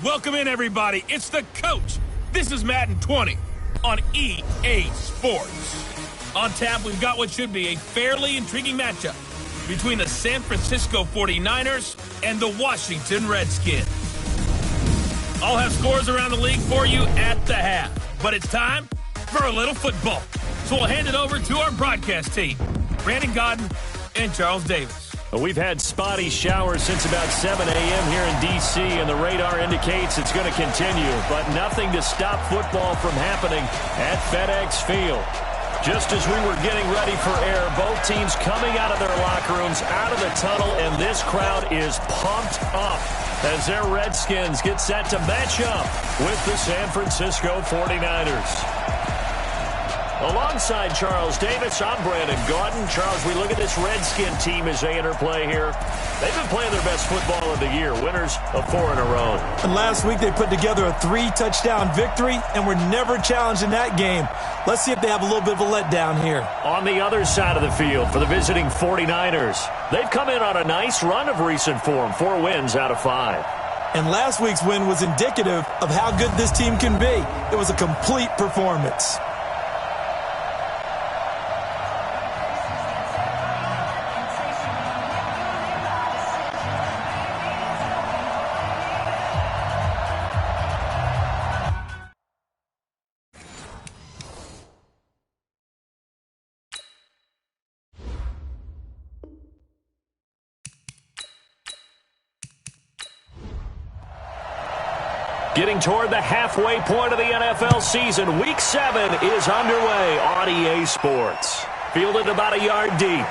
Welcome in, everybody. It's the coach. This is Madden 20 on EA Sports. On tap, we've got what should be a fairly intriguing matchup between the San Francisco 49ers and the Washington Redskins. I'll have scores around the league for you at the half, but it's time for a little football. So we'll hand it over to our broadcast team, Brandon Godden and Charles Davis. We've had spotty showers since about 7 a.m. here in D.C., and the radar indicates it's going to continue, but nothing to stop football from happening at FedEx Field. Just as we were getting ready for air, both teams coming out of their locker rooms, out of the tunnel, and this crowd is pumped up as their Redskins get set to match up with the San Francisco 49ers. Alongside Charles Davis, I'm Brandon Gaudin. Charles, we look at this Redskin team as they interplay here. They've been playing their best football of the year, winners of 4 in a row. And last week they put together a 3-touchdown victory and were never challenged in that game. Let's see if they have a little bit of a letdown here. On the other side of the field for the visiting 49ers, they've come in on a nice run of recent form, 4 wins out of 5. And last week's win was indicative of how good this team can be. It was a complete performance. Getting toward the halfway point of the NFL season, Week 7 is underway on EA Sports. Fielded about a yard deep.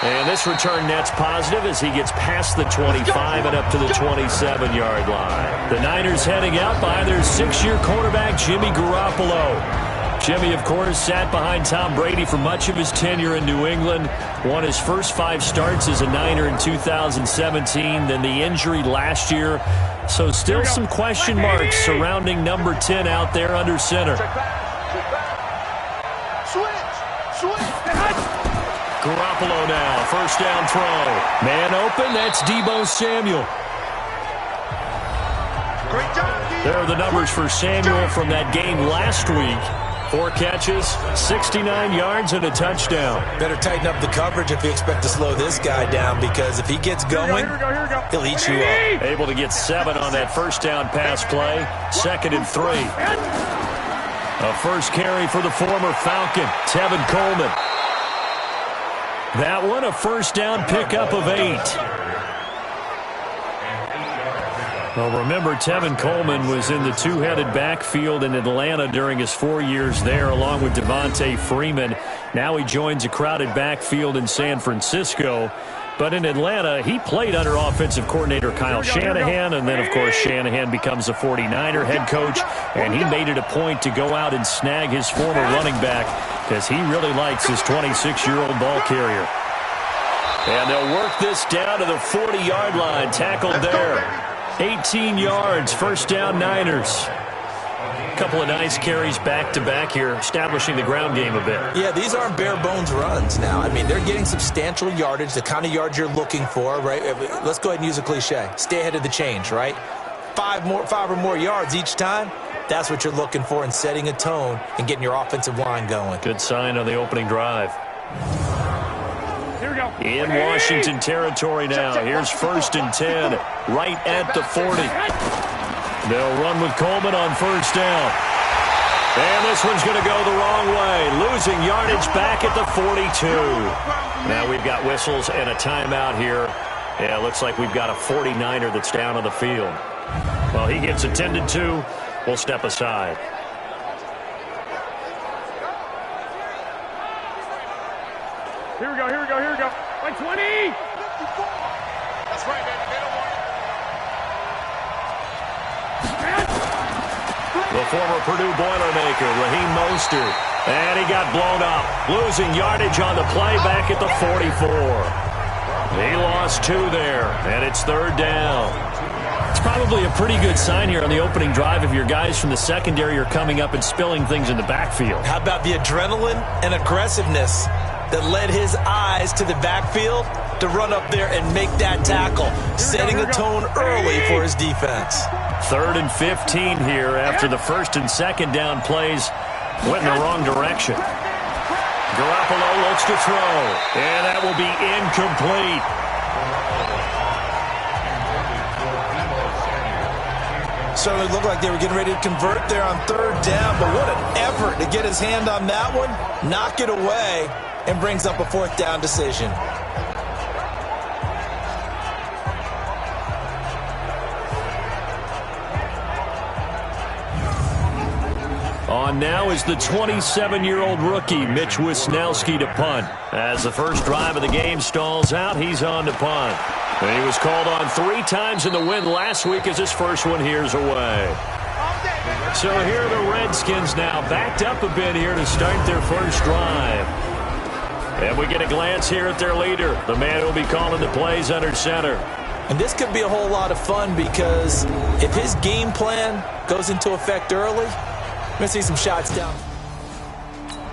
And this return net's positive as he gets past the 25 and up to the 27-yard line. The Niners heading out by their 6-year quarterback, Jimmy Garoppolo. Jimmy, of course, sat behind Tom Brady for much of his tenure in New England. Won his first 5 starts as a Niner in 2017, then the injury last year. So still some question marks surrounding number 10 out there under center. Garoppolo now, first down throw. Man open, that's Deebo Samuel. There are the numbers for Samuel from that game last week. 4 catches, 69 yards, and a touchdown. Better tighten up the coverage if you expect to slow this guy down, because if he gets going, he'll eat you up. Able to get 7 on that first down pass play. 2nd and 3. A first carry for the former Falcon, Tevin Coleman. That one, a first down pickup of 8. Well, remember, Tevin Coleman was in the 2-headed backfield in Atlanta during his 4 years there, along with Devontae Freeman. Now he joins a crowded backfield in San Francisco. But in Atlanta, he played under offensive coordinator Kyle Shanahan, and then, of course, Shanahan becomes a 49er head coach, and he made it a point to go out and snag his former running back because he really likes his 26-year-old ball carrier. And they'll work this down to the 40-yard line, tackled there. 18 yards, first down Niners. A couple of nice carries back-to-back here, establishing the ground game a bit. Yeah, these aren't bare-bones runs now. I mean, they're getting substantial yardage, the kind of yards you're looking for, right? Let's go ahead and use a cliche. Stay ahead of the change, right? 5 or more yards each time. That's what you're looking for in setting a tone and getting your offensive line going. Good sign on the opening drive. In Washington territory now. Here's 1st and 10, right at the 40. They'll run with Coleman on first down. And this one's going to go the wrong way. Losing yardage back at the 42. Now we've got whistles and a timeout here. Yeah, looks like we've got a 49er that's down on the field. Well, he gets attended to. We'll step aside. Here we go. Like 20! That's right, baby. They don't want it. The former Purdue Boilermaker, Raheem Mostert. And he got blown up. Losing yardage on the play back at the 44. He lost 2 there, and it's 3rd down. It's probably a pretty good sign here on the opening drive if your guys from the secondary are coming up and spilling things in the backfield. How about the adrenaline and aggressiveness that led his eyes to the backfield to run up there and make that tackle, setting a tone early for his defense. 3rd and 15 here after the 1st and 2nd down plays went in the wrong direction. Garoppolo looks to throw, and that will be incomplete. Certainly looked like they were getting ready to convert there on 3rd down, but what an effort to get his hand on that one, knock it away, and brings up a 4th down decision. On now is the 27-year-old rookie, Mitch Wisnowski, to punt. As the first drive of the game stalls out, he's on to punt. And he was called on 3 times in the win last week as his first one here's away. So here are the Redskins now backed up a bit here to start their first drive. And we get a glance here at their leader, the man who will be calling the plays under center. And this could be a whole lot of fun because if his game plan goes into effect early, we're going to see some shots down.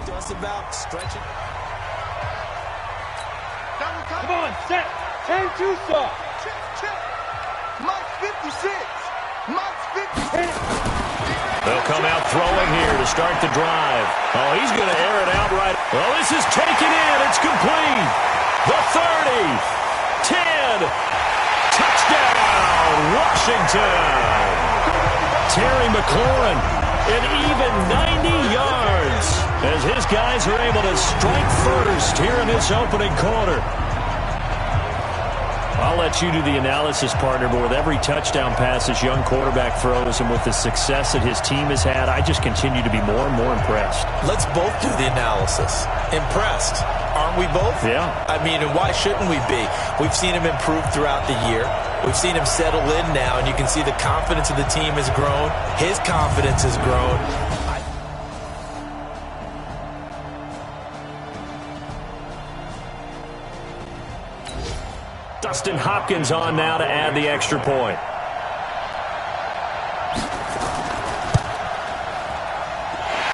Just about stretching. Come on, set. Change you, sir. Check. Mike's 56. Mike's 56. They'll come out throwing here to start the drive. Oh, he's going to air it out right. Well, this is taken in. It's complete. The 30. 10. Touchdown, Washington. Terry McLaurin, an even 90 yards as his guys are able to strike first here in this opening quarter. I'll let you do the analysis, partner, but with every touchdown pass this young quarterback throws and with the success that his team has had, I just continue to be more and more impressed. Let's both do the analysis. Impressed. Aren't we both? Yeah. I mean, and why shouldn't we be? We've seen him improve throughout the year. We've seen him settle in now, and you can see the confidence of the team has grown. His confidence has grown. Dustin Hopkins on now to add the extra point.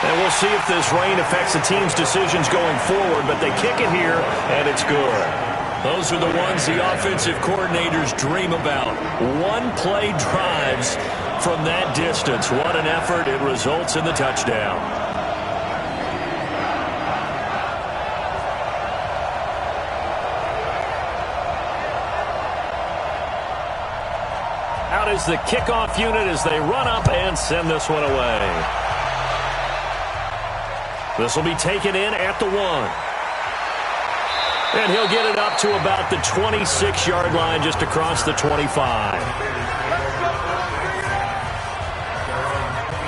And we'll see if this rain affects the team's decisions going forward, but they kick it here, and it's good. Those are the ones the offensive coordinators dream about. One-play drives from that distance. What an effort. It results in the touchdown. Out is the kickoff unit as they run up and send this one away. This will be taken in at the 1. And he'll get it up to about the 26-yard line just across the 25.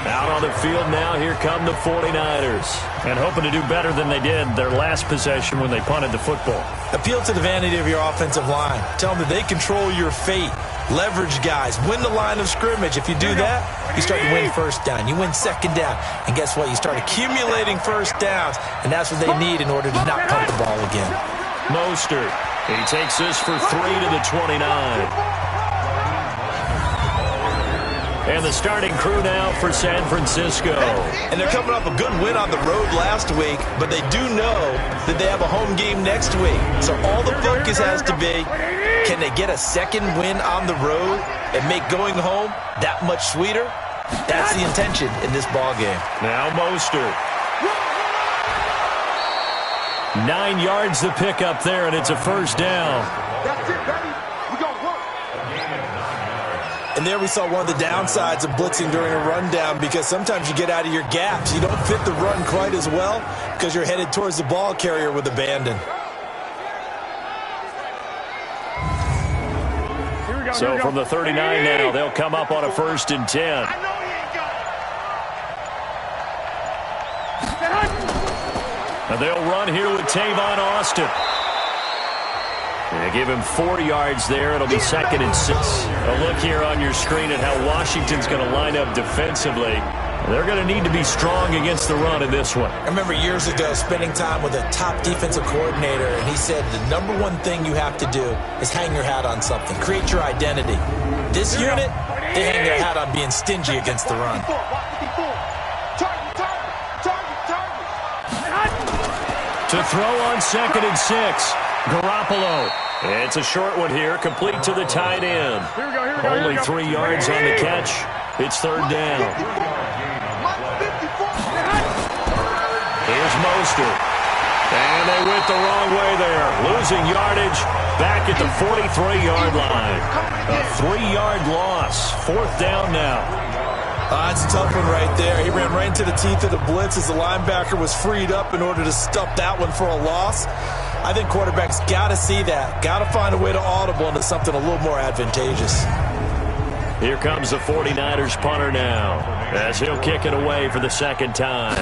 Out on the field now, here come the 49ers. And hoping to do better than they did their last possession when they punted the football. Appeal to the vanity of your offensive line. Tell them that they control your fate. Leverage guys. Win the line of scrimmage. If you do that, you start to win first down. You win second down. And guess what? You start accumulating first downs. And that's what they need in order to not punt the ball again. Mostert. He takes this for 3 to the 29. And the starting crew now for San Francisco. And they're coming off a good win on the road last week, but they do know that they have a home game next week. So all the focus has to be, can they get a second win on the road and make going home that much sweeter? That's the intention in this ball game. Now Mostert. 9 yards the pickup there, and it's a first down. That's it, baby. We got work. And there we saw one of the downsides of blitzing during a rundown, because sometimes you get out of your gaps. You don't fit the run quite as well because you're headed towards the ball carrier with abandon. So from the 39 now, they'll come up on a 1st and 10. And they'll run here with Tavon Austin. They give him 4 yards there. It'll be 2nd and 6. A look here on your screen at how Washington's going to line up defensively. They're going to need to be strong against the run in this one. I remember years ago spending time with a top defensive coordinator, and he said the number one thing you have to do is hang your hat on something. Create your identity. This unit, they hang their hat on being stingy against the run. To throw on 2nd and 6. Garoppolo It's a short one here, complete to the tight end. Only 3 yards on the catch. It's third down. Here's Mostert. And they went the wrong way there. Losing yardage back at the 43-yard line. A 3-yard loss. Fourth down now. That's a tough one right there. He ran right into the teeth of the blitz as the linebacker was freed up in order to stop that one for a loss. I think quarterbacks got to see that. Got to find a way to audible into something a little more advantageous. Here comes the 49ers punter now, as he'll kick it away for the second time.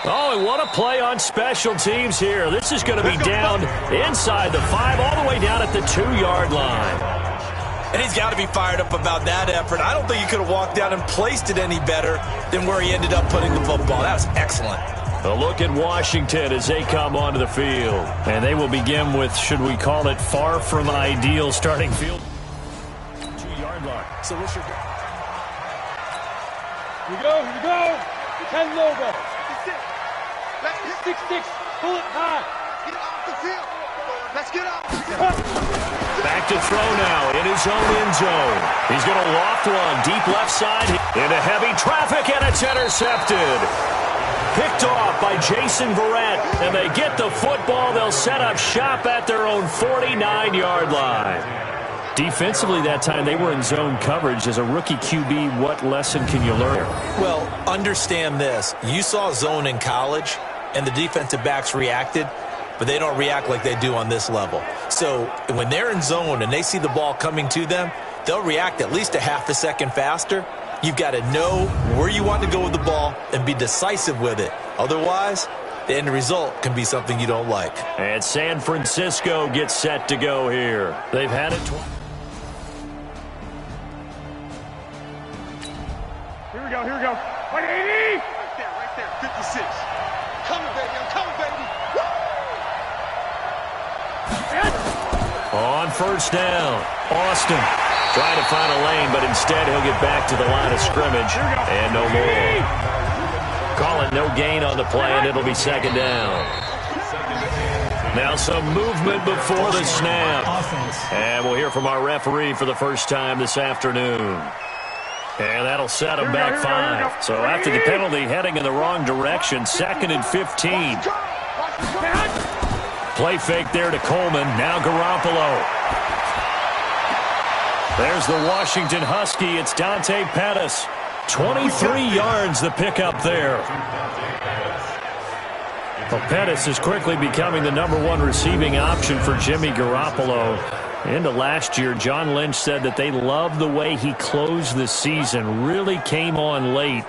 Oh, and what a play on special teams here. This is going to be down inside the 5, all the way down at the 2-yard line. And he's got to be fired up about that effort. I don't think he could have walked down and placed it any better than where he ended up putting the football. That was excellent. A look at Washington as they come onto the field. And they will begin with, should we call it, far from ideal starting field. 2-yard line. So what's your... Here we go. 10 logo. 6-6. Pull it high. Get off the field. Let's get off the field. Back to throw now in his own end zone. He's going to loft one deep left side into heavy traffic, and it's intercepted. Picked off by Jason Verrett, and they get the football. They'll set up shop at their own 49-yard line. Defensively that time, they were in zone coverage. As a rookie QB, what lesson can you learn? Well, understand this. You saw zone in college, and the defensive backs reacted, but they don't react like they do on this level. So when they're in zone and they see the ball coming to them, they'll react at least a half a second faster. You've got to know where you want to go with the ball and be decisive with it. Otherwise, the end result can be something you don't like. And San Francisco gets set to go here. They've had it twice. Here we go. 180! Right there, 56. Coming, baby, I'm coming, baby. On first down, Austin trying to find a lane, but instead he'll get back to the line of scrimmage and no more. Call it no gain on the play, and it'll be second down. Now some movement before the snap. And we'll hear from our referee for the first time this afternoon. And that'll set him back 5. So after the penalty, heading in the wrong direction, 2nd and 15. Play fake there to Coleman. Now Garoppolo. There's the Washington Husky. It's Dante Pettis. 23 yards the pickup there. Well, Pettis is quickly becoming the #1 receiving option for Jimmy Garoppolo. Into last year, John Lynch said that they loved the way he closed the season. Really came on late.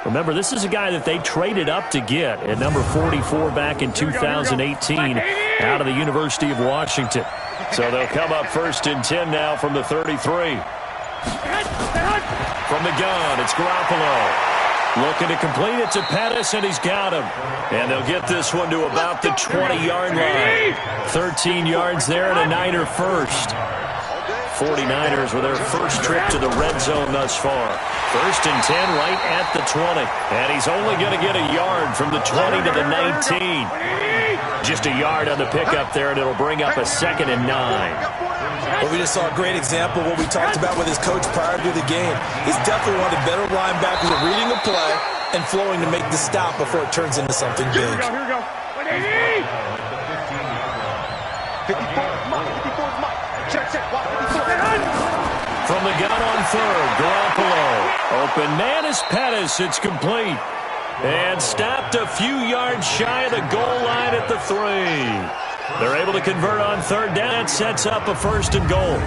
Remember, this is a guy that they traded up to get at number 44 back in 2018 out of the University of Washington. So they'll come up 1st and 10 now from the 33. From the gun, it's Garoppolo. Looking to complete it to Pettis, and he's got him. And they'll get this one to about the 20-yard line. 13 yards there and a Niner first. 49ers with their first trip to the red zone thus far. 1st and 10 right at the 20. And he's only going to get a yard from the 20 to the 19. Just a yard on the pickup there, and it'll bring up a 2nd and 9. Well, we just saw a great example of what we talked about with his coach prior to the game. He's definitely one of the better linebackers at reading a play and flowing to make the stop before it turns into something big. Here we go. 180! 54, Mike. 54's Mike. Check. From the gun on 3rd, Garoppolo. Open man is Pettis. It's complete. And stopped a few yards shy of the goal line at the 3. They're able to convert on 3rd down. It sets up a 1st and goal.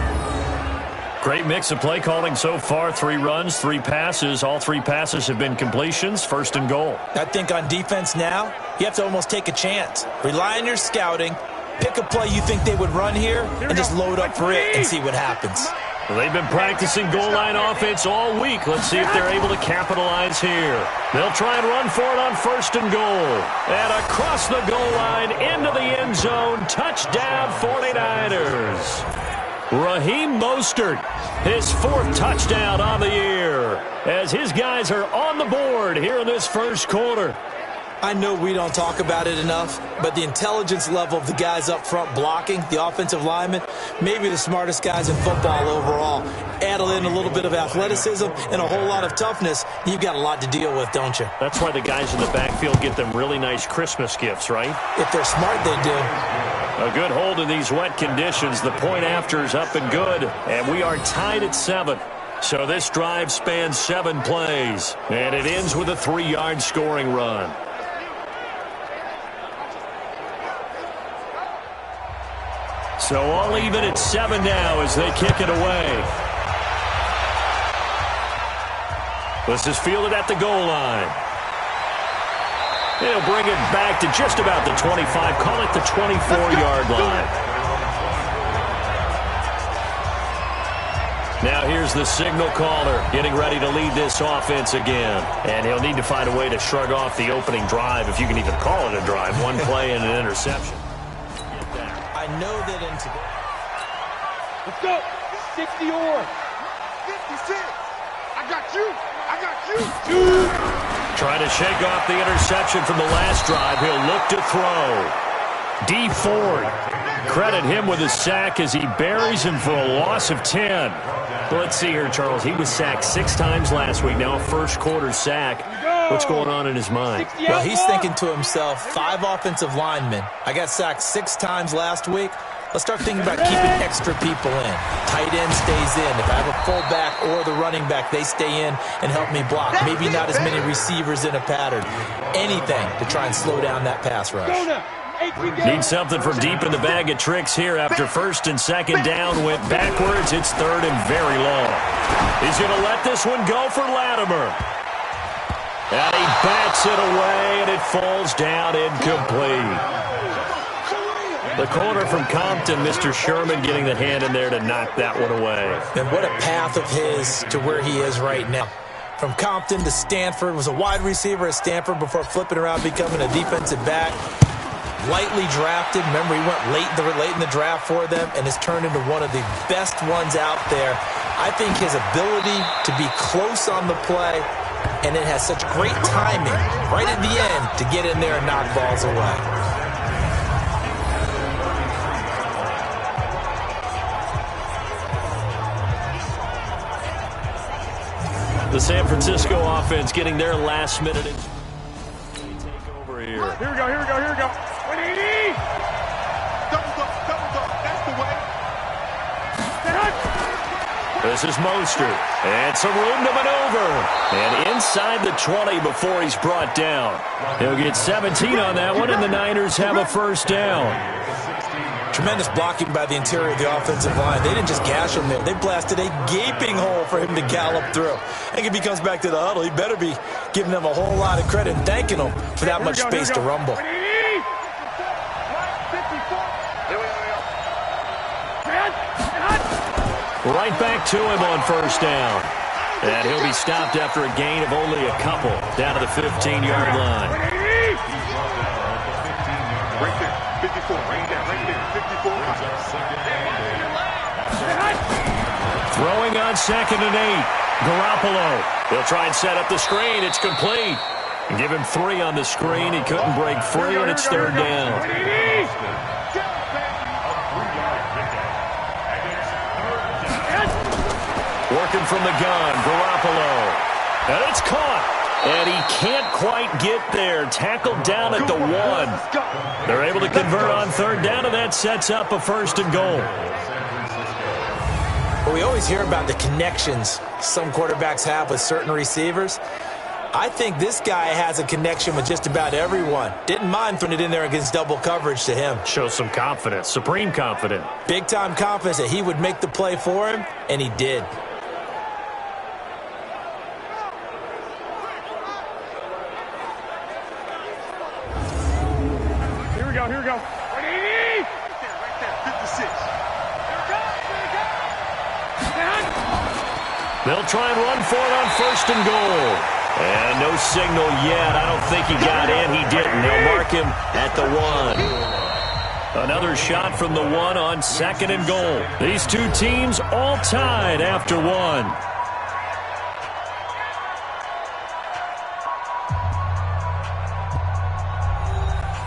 Great mix of play calling so far. 3 runs, 3 passes. All 3 passes have been completions. 1st and goal. I think on defense now, you have to almost take a chance. Rely on your scouting. Pick a play you think they would run here and just load up for it and see what happens. Well, they've been practicing goal line offense all week. Let's see if they're able to capitalize here. They'll try and run for it on 1st and goal. And across the goal line into the end zone. Touchdown 49ers. Raheem Mostert, his 4th touchdown on the year, as his guys are on the board here in this first quarter. I know we don't talk about it enough, but the intelligence level of the guys up front blocking, the offensive linemen, maybe the smartest guys in football overall. Add in a little bit of athleticism and a whole lot of toughness, you've got a lot to deal with, don't you? That's why the guys in the backfield get them really nice Christmas gifts, right? If they're smart, they do. A good hold in these wet conditions. The point after is up and good, and we are tied at 7. So this drive spans 7 plays, and it ends with a 3-yard scoring run. So all even at 7 now as they kick it away. This is fielded at the goal line. He'll bring it back to just about the 25. Call it the 24-yard line. Now here's the signal caller getting ready to lead this offense again. And he'll need to find a way to shrug off the opening drive, if you can even call it a drive. 1 play and an interception. I know that in today. Let's go. 60 or 56. I got you. I got you. Trying to shake off the interception from the last drive. He'll look to throw. D. Ford. Credit him with a sack as he buries him for a loss of 10. Let's see here, Charles. He was sacked 6 times last week. Now a first quarter sack. What's going on in his mind? Well, he's thinking to himself, 5 offensive linemen. I got sacked 6 times last week. Let's start thinking about keeping extra people in. Tight end stays in. If I have a fullback or the running back, they stay in and help me block. Maybe not as many receivers in a pattern. Anything to try and slow down that pass rush. Need something from deep in the bag of tricks here after 1st and 2nd down. Went backwards. It's 3rd and very long. He's going to let this one go for Latimer. And he bats it away, and it falls down incomplete. The corner from Compton, Mr. Sherman getting the hand in there to knock that one away. And what a path of his to where he is right now. From Compton to Stanford, was a wide receiver at Stanford before flipping around becoming a defensive back. Lightly drafted. Remember, he went late in the draft for them and has turned into one of the best ones out there. I think his ability to be close on the play, and it has such great timing right at the end to get in there and knock balls away. The San Francisco offense getting their last minute. They take over here. Here we go. 180. Double up. That's the way. This is Mostert. And some room to maneuver. And inside the 20 before he's brought down. He'll get 17 on that one, and the Niners have a 1st down. Tremendous blocking by the interior of the offensive line. They didn't just gash him there. They blasted a gaping hole for him to gallop through. I think if he comes back to the huddle, he better be giving them a whole lot of credit and thanking them for that much space to rumble. Right back to him on 1st down. And he'll be stopped after a gain of only a couple down to the 15-yard line. Right there. 54. Right there. 54. Throwing on 2nd and 8. Garoppolo. He'll try and set up the screen. It's complete. Give him 3 on the screen. He couldn't break free, and it's 3rd down. Working from the gun, Garoppolo. And it's caught. And he can't quite get there. Tackled down at the 1. They're able to convert on 3rd down, and that sets up a 1st and goal. Well, we always hear about the connections some quarterbacks have with certain receivers. I think this guy has a connection with just about everyone. Didn't mind throwing it in there against double coverage to him. Shows some confidence, supreme confidence. Big-time confidence that he would make the play for him, and he did. Here we go. 180. Right there. 56. They'll try and run for it on 1st and goal. And no signal yet. I don't think he got in. He didn't. They'll mark him at the 1. Another shot from the one on 2nd and goal. These two teams all tied after one.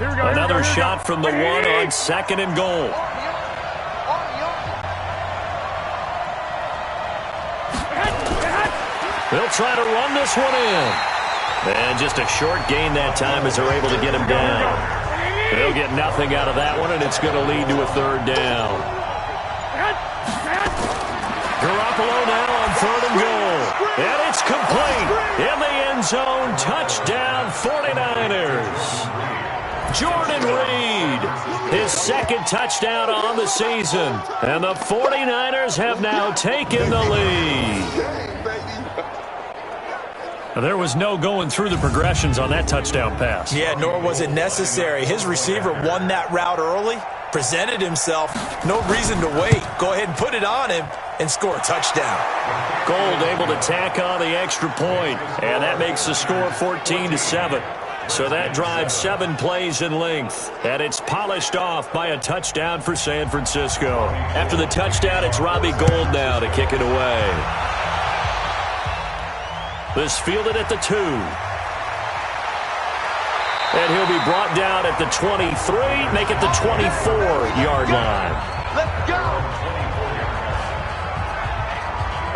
Another shot from the one on 2nd and goal. They'll try to run this one in. And just a short gain that time as they're able to get him down. They'll get nothing out of that one, and it's going to lead to a 3rd down. Garoppolo now on 3rd and goal. And it's complete. In the end zone, touchdown 49ers. Jordan Reed, his 2nd touchdown on the season. And the 49ers have now taken the lead. There was no going through the progressions on that touchdown pass. Yeah, nor was it necessary. His receiver won that route early, presented himself. No reason to wait. Go ahead and put it on him and score a touchdown. Gold able to tack on the extra point, and that makes the score 14-7. So that drives 7 plays in length, and it's polished off by a touchdown for San Francisco. After the touchdown, it's Robbie Gould now to kick it away. This fielded at the 2. And he'll be brought down at the 23, make it the 24-yard line. Let's go.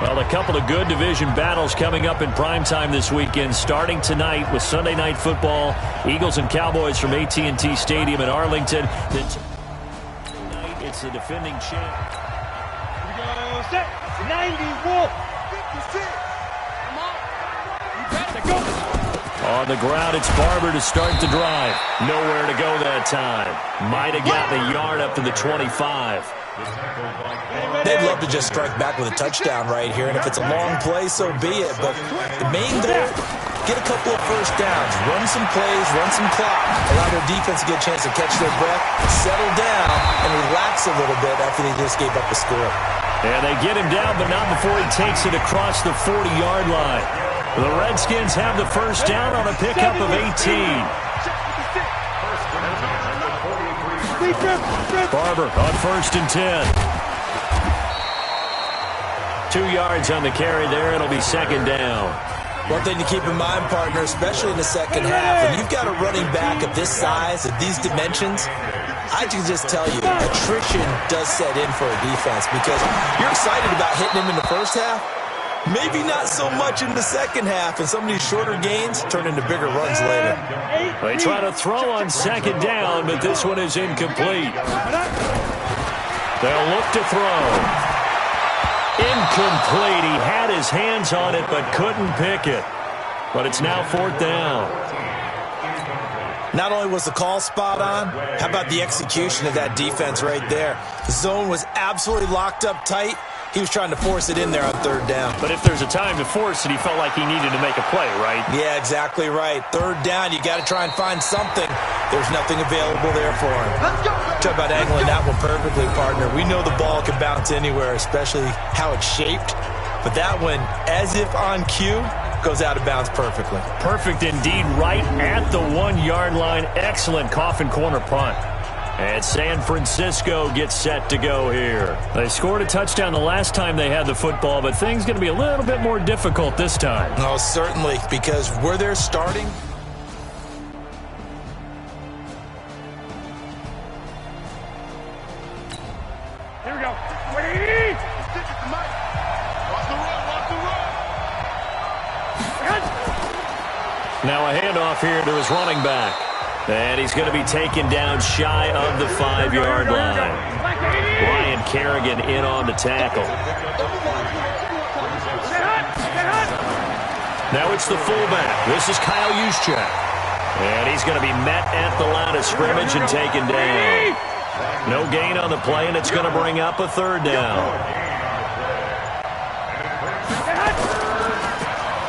Well, a couple of good division battles coming up in primetime this weekend, starting tonight with Sunday Night Football. Eagles and Cowboys from AT&T Stadium in Arlington. Tonight, it's the defending champ. Here we go. Set. 90. Wolf. 56. On the ground, it's Barber to start the drive. Nowhere to go that time. Might have gotten a yard up to the 25. They'd love to just strike back with a touchdown right here, and if it's a long play, so be it. But the main goal, get a couple of first downs, run some plays, run some clock, allow their defense to get a chance to catch their breath, settle down, and relax a little bit after they just gave up a score. And they get him down, but not before he takes it across the 40-yard line. The Redskins have the first down on a pickup of 18. Barber on 1st and 10. 2 yards on the carry there. It'll be 2nd down. One thing to keep in mind, partner, especially in the second half, when you've got a running back of this size, of these dimensions, I can just tell you, attrition does set in for a defense because you're excited about hitting him in the first half. Maybe not so much in the second half, and some of these shorter gains turn into bigger runs later. They try to throw on 2nd down, but this one is incomplete. They'll look to throw. Incomplete. He had his hands on it, but couldn't pick it. But it's now 4th down. Not only was the call spot on, how about the execution of that defense right there? The zone was absolutely locked up tight. He was trying to force it in there on 3rd down. But if there's a time to force it, he felt like he needed to make a play, right? Yeah, exactly right. 3rd down, you got to try and find something. There's nothing available there for him. Talk about angling that one perfectly, partner. We know the ball can bounce anywhere, especially how it's shaped. But that one, as if on cue, goes out of bounds perfectly. Perfect indeed, right at the 1-yard line. Excellent coffin corner punt. And San Francisco gets set to go here. They scored a touchdown the last time they had the football, but things going to be a little bit more difficult this time. Oh, certainly, because where they're starting, Here we go. Wait. Now a handoff here to his running back. And he's going to be taken down shy of the 5-yard line. Ryan Kerrigan in on the tackle. Now it's the fullback. This is Kyle Juszczyk. And he's going to be met at the line of scrimmage and taken down. No gain on the play, and it's going to bring up a 3rd down.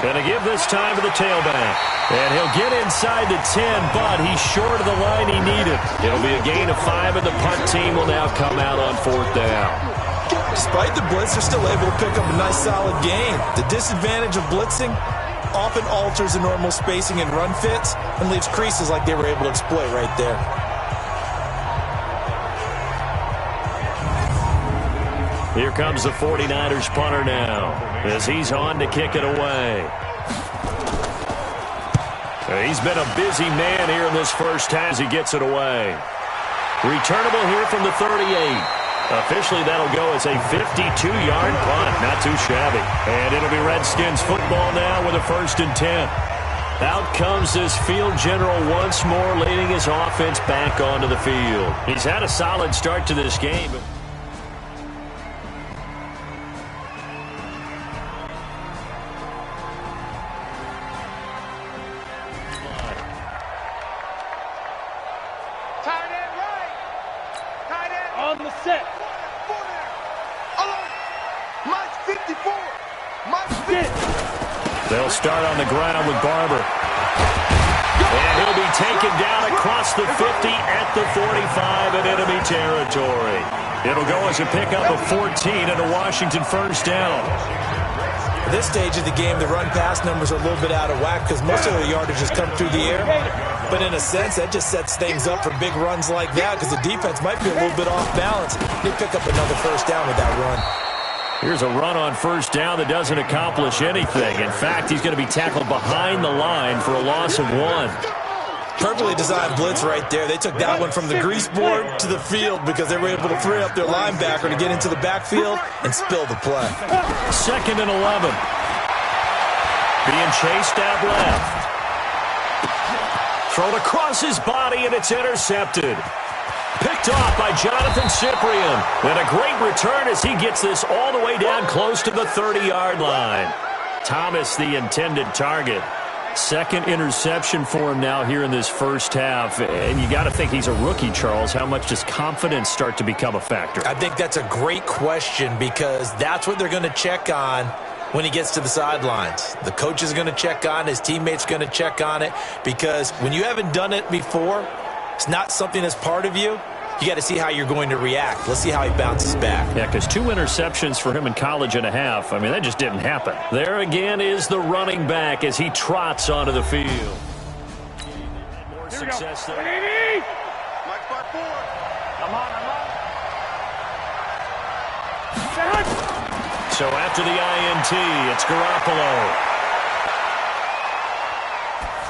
Going to give this time to the tailback. And he'll get inside the 10, but he's short of the line he needed. It'll be a gain of 5, and the punt team will now come out on 4th down. Despite the blitz, they're still able to pick up a nice solid gain. The disadvantage of blitzing often alters the normal spacing and run fits and leaves creases like they were able to exploit right there. Here comes the 49ers punter now as he's on to kick it away. He's been a busy man here in this first half as he gets it away. Returnable here from the 38. Officially, that'll go as a 52-yard punt. Not too shabby. And it'll be Redskins football now with a 1st and 10. Out comes this field general once more, leading his offense back onto the field. He's had a solid start to this game. On the set. Mike's 54. Mike's 50. They'll start on the ground with Barber. And he'll be taken down across the 50 at the 45 in enemy territory. It'll go as a pickup of 14 and a Washington 1st down. At this stage of the game, the run-pass numbers are a little bit out of whack because most of the yardage has come through the air. But in a sense, that just sets things up for big runs like that because the defense might be a little bit off balance. They pick up another 1st down with that run. Here's a run on 1st down that doesn't accomplish anything. In fact, he's going to be tackled behind the line for a loss of 1. Perfectly designed blitz right there. They took that one from the grease board to the field because they were able to free up their linebacker to get into the backfield and spill the play. 2nd and 11. Being chased out left. Thrown across his body, and it's intercepted. Picked off by Jonathan Cyprien. And a great return as he gets this all the way down close to the 30-yard line. Thomas, the intended target. 2nd interception for him now here in this first half. And you got to think he's a rookie, Charles. How much does confidence start to become a factor? I think that's a great question because that's what they're going to check on when he gets to the sidelines. The coach is going to check on it. His teammates are going to check on it because when you haven't done it before, it's not something that's part of you. You got to see how you're going to react. Let's see how he bounces back. Yeah, because 2 interceptions for him in college and a half. I mean, that just didn't happen. There again is the running back as he trots onto the field. More success there. Mike's by 4. I'm on. So after the INT, it's Garoppolo.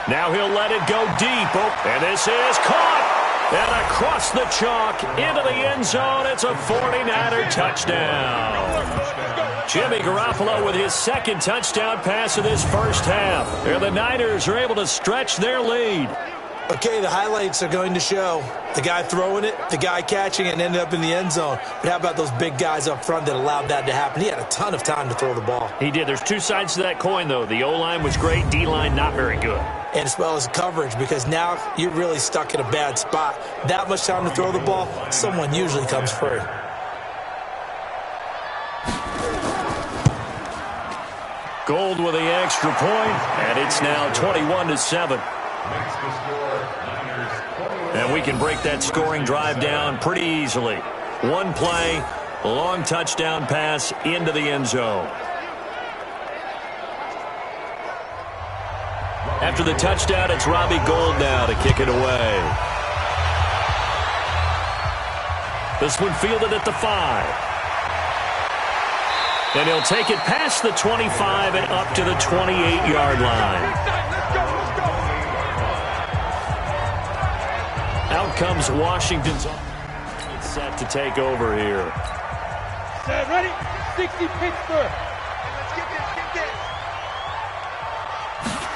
Now he'll let it go deep. Oh, and this is caught. And across the chalk into the end zone, it's a 49er touchdown. Jimmy Garoppolo with his 2nd touchdown pass of this first half. And the Niners are able to stretch their lead. Okay, the highlights are going to show the guy throwing it, the guy catching it, and ended up in the end zone. But how about those big guys up front that allowed that to happen? He had a ton of time to throw the ball. He did. There's 2 sides to that coin, though. The O-line was great, D-line not very good. And as well as coverage, because now you're really stuck in a bad spot. That much time to throw the ball, someone usually comes free. Gold with the extra point, and it's now 21-7. And we can break that scoring drive down pretty easily. 1 play, long touchdown pass into the end zone. After the touchdown, it's Robbie Gould now to kick it away. This one fielded at the 5. And he'll take it past the 25 and up to the 28-yard line. Out comes Washington's offense set to take over here. Set, ready? 60 Pittsburgh. Let's get this.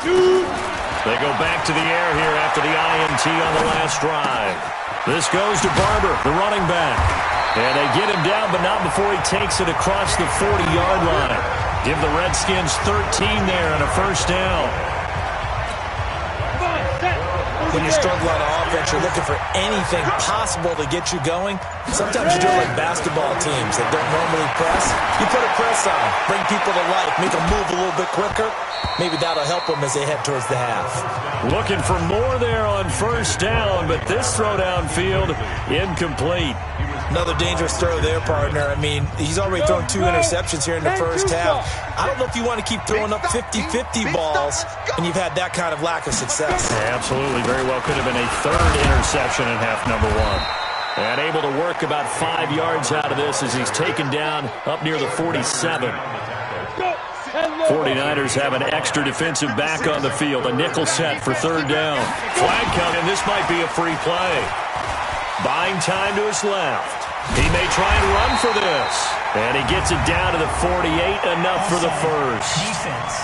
They go back to the air here after the INT on the last drive. This goes to Barber, the running back. And they get him down, but not before he takes it across the 40-yard line. Give the Redskins 13 there and a 1st down. When you struggle on offense, you're looking for anything possible to get you going. Sometimes you do it like basketball teams that don't normally press. You put a press on, bring people to life, make them move a little bit quicker. Maybe that'll help them as they head towards the half. Looking for more there on 1st down, but this throw downfield incomplete. Another dangerous throw there, partner. I mean, he's already thrown 2 interceptions here in the first half. I don't know if you want to keep throwing up 50-50 balls and you've had that kind of lack of success. Yeah, absolutely. Very well could have been a 3rd interception in half number 1. And able to work about 5 yards out of this as he's taken down up near the 47. 49ers have an extra defensive back on the field. A nickel set for third down. Flag coming. This might be a free play. Buying time to his left. He may try and run for this. And he gets it down to the 48. Enough for the first. Defense.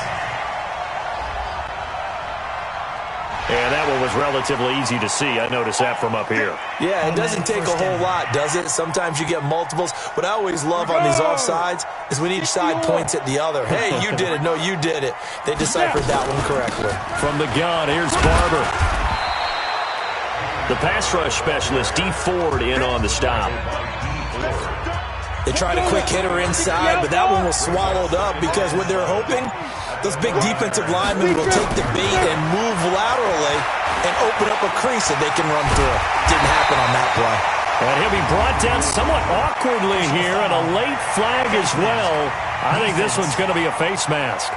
And that one was relatively easy to see. I noticed that from up here. Yeah, it doesn't take a whole lot, does it? Sometimes you get multiples. What I always love on these offsides is when each side points at the other. Hey, you did it. No, you did it. They deciphered that one correctly. From the gun, here's Barber. The pass rush specialist, D. Ford, in on the stop. They tried a quick hitter inside, but that one was swallowed up because what they're hoping, those big defensive linemen will take the bait and move laterally and open up a crease that they can run through. Didn't happen on that play. And he'll be brought down somewhat awkwardly here, and a late flag as well. I think this one's going to be a face mask.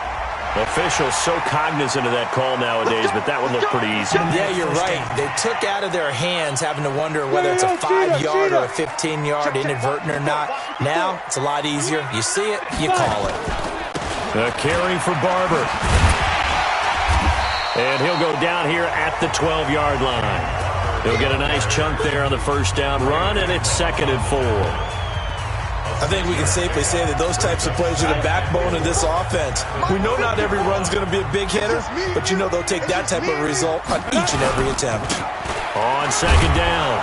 Officials so cognizant of that call nowadays, but that would look pretty easy. Yeah, you're right. They took out of their hands having to wonder whether it's a 5-yard or a 15-yard, inadvertent or not. Now, it's a lot easier. You see it, you call it. A carry for Barber. And he'll go down here at the 12-yard line. He'll get a nice chunk there on the first down run, and it's 2nd and 4. I think we can safely say that those types of plays are the backbone of this offense. We know not every run's going to be a big hitter, but you know they'll take that type of result on each and every attempt. On 2nd down,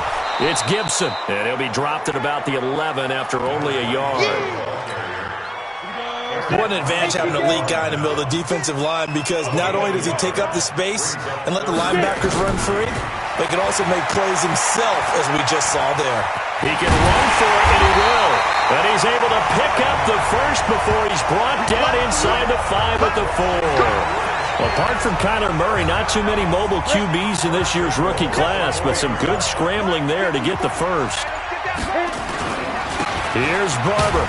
it's Gibson, and he'll be dropped at about the 11 after only a yard. What an advantage having a lead guy in the middle of the defensive line, because not only does he take up the space and let the linebackers run free, but he can also make plays himself, as we just saw there. He can run for it, and he will. And he's able to pick up the first before he's brought down inside the 5 at the 4. Apart from Kyler Murray, not too many mobile QBs in this year's rookie class, but some good scrambling there to get the first. Here's Barber.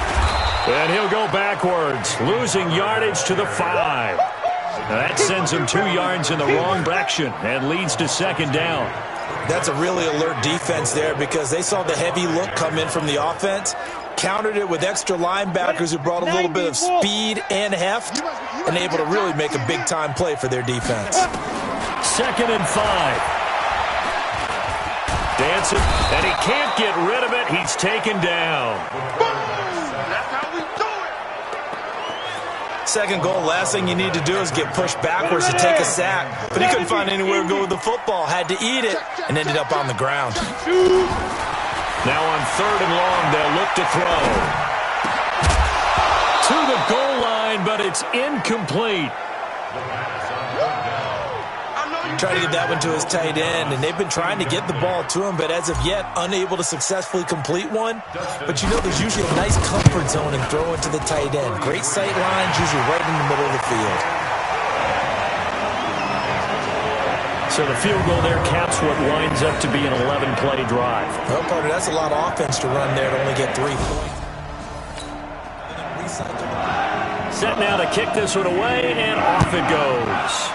And he'll go backwards, losing yardage to the 5. That sends him 2 yards in the wrong direction and leads to 2nd down. That's a really alert defense there, because they saw the heavy look come in from the offense, countered it with extra linebackers who brought a little bit of speed and heft, and able to really make a big-time play for their defense. 2nd and 5. Dancing, and he can't get rid of it. He's taken down. Second goal, last thing you need to do is get pushed backwards to take a sack. But he couldn't find anywhere to go with the football, had to eat it, and ended up on the ground. Now on 3rd and long, they'll look to throw. To the goal line, but it's incomplete. Trying to get that one to his tight end, and they've been trying to get the ball to him, but as of yet, unable to successfully complete one. But you know, there's usually a nice comfort zone in throwing to the tight end. Great sight lines, usually right in the middle of the field. So the field goal there caps what winds up to be an 11-play drive. Well, partner, that's a lot of offense to run there to only get 3 points. Set now to kick this one away, and off it goes.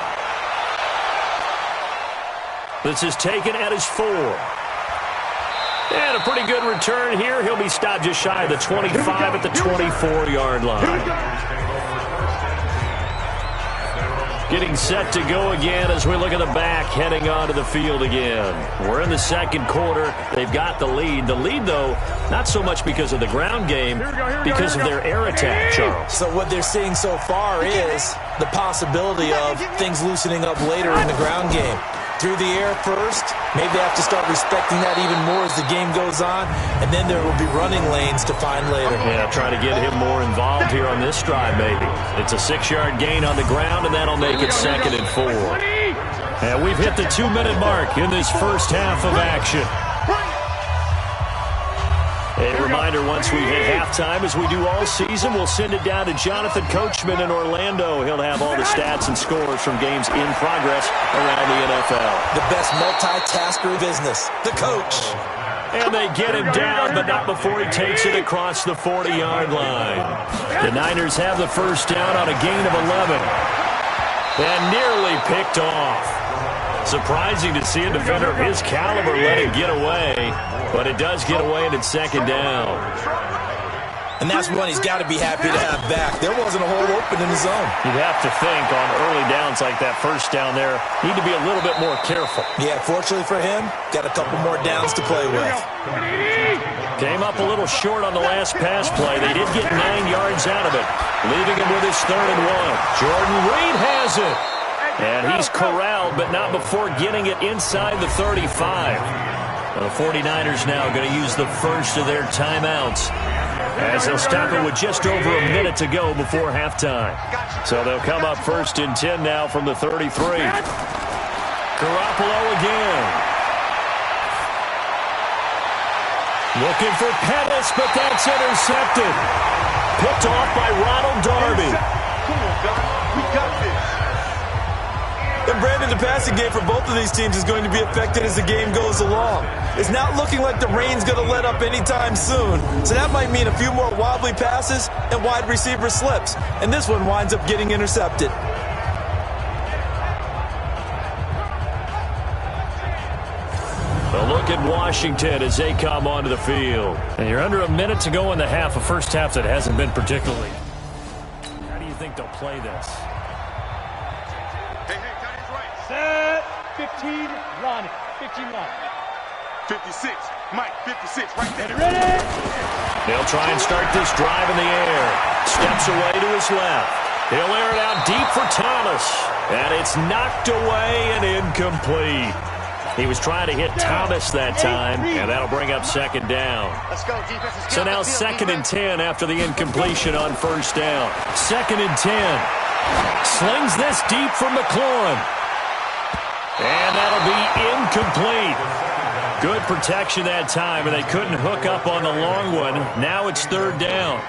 This is taken at his 4. And a pretty good return here. He'll be stopped just shy of the 25 at the 24-yard line. Getting set to go again as we look at the back heading onto the field again. We're in the 2nd quarter. They've got the lead. The lead, though, not so much because of the ground game, because of their air attack, Charles. So what they're seeing so far is the possibility of things loosening up later in the ground game. Through the air first, maybe they have to start respecting that even more as the game goes on, and then there will be running lanes to find later. Yeah, trying to get him more involved here on this drive, maybe. It's a 6-yard gain on the ground, and that'll make it 2nd and 4. And we've hit the 2-minute mark in this first half of action. A reminder, once we hit halftime, as we do all season, we'll send it down to Jonathan Coachman in Orlando. He'll have all the stats and scores from games in progress around the NFL. The best multitasker in business, the coach. And they get him down, but not before he takes it across the 40-yard line. The Niners have the first down on a gain of 11. And nearly picked off. Surprising to see a defender of his caliber let it get away, but it does get away and it's second down. And that's one he's got to be happy to have back. There wasn't a hole open in the zone. You'd have to think on early downs like that first down there, need to be a little bit more careful. Yeah, fortunately for him, got a couple more downs to play with. Came up a little short on the last pass play. They did get 9 yards out of it, leaving him with his 3rd and 1. Jordan Reed has it. And he's corralled, but not before getting it inside the 35. The 49ers now going to use the first of their timeouts, as they'll stop it with just over a minute to go before halftime. So they'll come up 1st and 10 now from the 33. Garoppolo again. Looking for Pettis, but that's intercepted. Picked off by Ronald Darby. Come on, guys. We got this. And Brandon, the passing game for both of these teams is going to be affected as the game goes along. It's not looking like the rain's going to let up anytime soon. So that might mean a few more wobbly passes and wide receiver slips. And this one winds up getting intercepted. A look at Washington as they come onto the field. And you're under a minute to go in the half, a first half that hasn't been particularly. How do you think they'll play this? Set. 15, Ronnie. 15, Ronnie. 56, Mike, 56, right there. Ready? They'll try and start this drive in the air. Steps away to his left. He'll air it out deep for Thomas. And it's knocked away and incomplete. He was trying to hit Thomas that time, and that'll bring up 2nd down. Let's go, defense. So now 2nd and 10 after the incompletion on 1st down. 2nd and 10. Slings this deep from McLaurin. And that'll be incomplete. Good protection that time, and they couldn't hook up on the long one. Now it's 3rd down.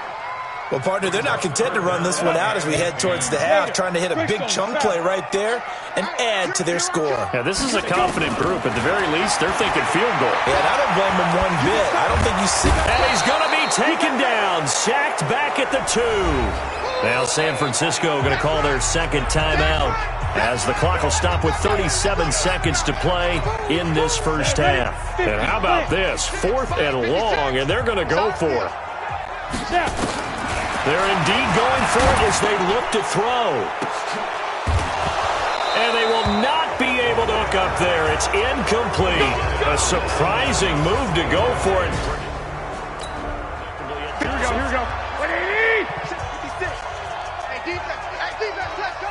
Well, partner, they're not content to run this one out as we head towards the half, trying to hit a big chunk play right there and add to their score. Yeah, this is a confident group. At the very least, they're thinking field goal. Yeah, and I don't blame them one bit. I don't think you see. And he's going to be taken down, sacked back at the 2. Now San Francisco going to call their 2nd timeout, as the clock will stop with 37 seconds to play in this first half. And how about this? 4th and long, and they're going to go for it. They're indeed going for it as they look to throw. And they will not be able to hook up there. It's incomplete. A surprising move to go for it. Here we go. What do you need? 56. Hey, defense, let's go.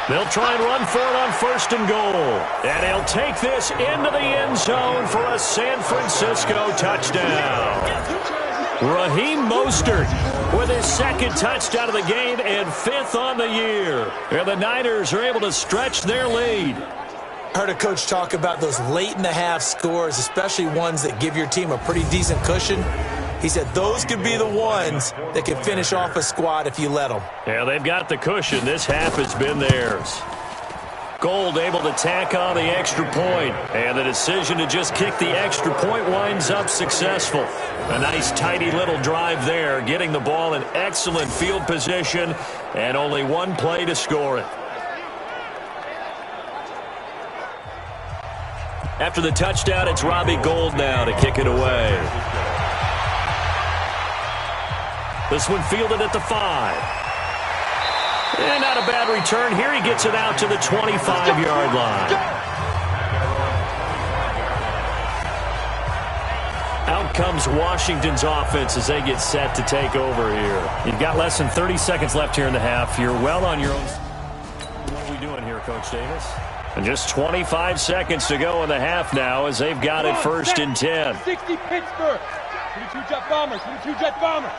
They'll try and run for it on 1st and goal. And he'll take this into the end zone for a San Francisco touchdown. Raheem Mostert with his 2nd touchdown of the game and 5th on the year. And the Niners are able to stretch their lead. I heard a coach talk about those late-in-the-half scores, especially ones that give your team a pretty decent cushion. He said those could be the ones that can finish off a squad if you let them. Yeah, they've got the cushion. This half has been theirs. Gold able to tack on the extra point, and the decision to just kick the extra point winds up successful. A nice, tidy little drive there, getting the ball in excellent field position, and only one play to score it. After the touchdown, it's Robbie Gould now to kick it away. This one fielded at the 5. And not a bad return. Here he gets it out to the 25-yard line. Out comes Washington's offense as they get set to take over here. You've got less than 30 seconds left here in the half. You're well on your own. What are we doing here, Coach Davis? And just 25 seconds to go in the half now as they've got it 1st and 10. 60 Pittsburgh. 22 Jet Bombers. 22 Jet Bombers.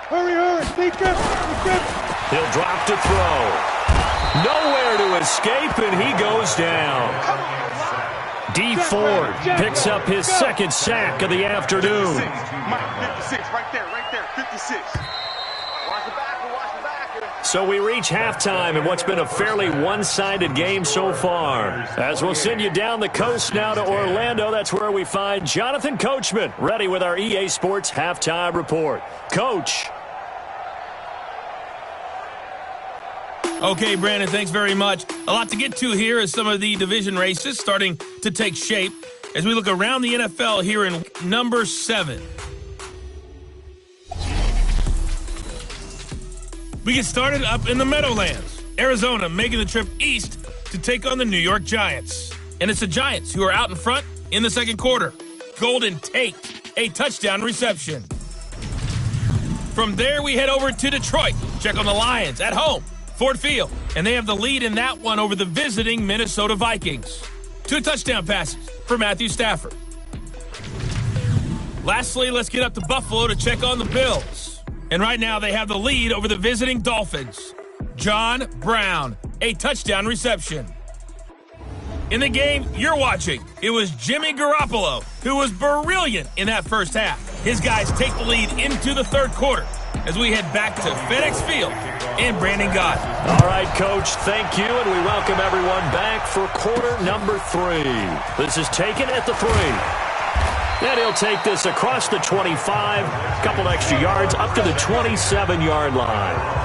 Hurry. Defense. He'll drop to throw. Nowhere to escape, and he goes down. D. Ford picks up his 2nd sack of the afternoon. Mike, 56, right there, 56. Watch the back. So we reach halftime in what's been a fairly one-sided game so far. As we'll send you down the coast now to Orlando, that's where we find Jonathan Coachman, ready with our EA Sports Halftime Report. Coach. Okay, Brandon, thanks very much. A lot to get to here as some of the division races starting to take shape as we look around the NFL here in number 7. We get started up in the Meadowlands. Arizona making the trip east to take on the New York Giants. And it's the Giants who are out in front in the second quarter. Golden Tate, a touchdown reception. From there, we head over to Detroit. Check on the Lions at home, Ford Field. And they have the lead in that one over the visiting Minnesota Vikings. 2 touchdown passes for Matthew Stafford. Lastly, let's get up to Buffalo to check on the Bills. And right now, they have the lead over the visiting Dolphins. John Brown, a touchdown reception. In the game you're watching, it was Jimmy Garoppolo who was brilliant in that first half. His guys take the lead into the third quarter as we head back to FedEx Field and Brandon Gott. All right, Coach, thank you, and we welcome everyone back for quarter number 3. This is taken at the 3. And he'll take this across the 25, a couple extra yards, up to the 27-yard line.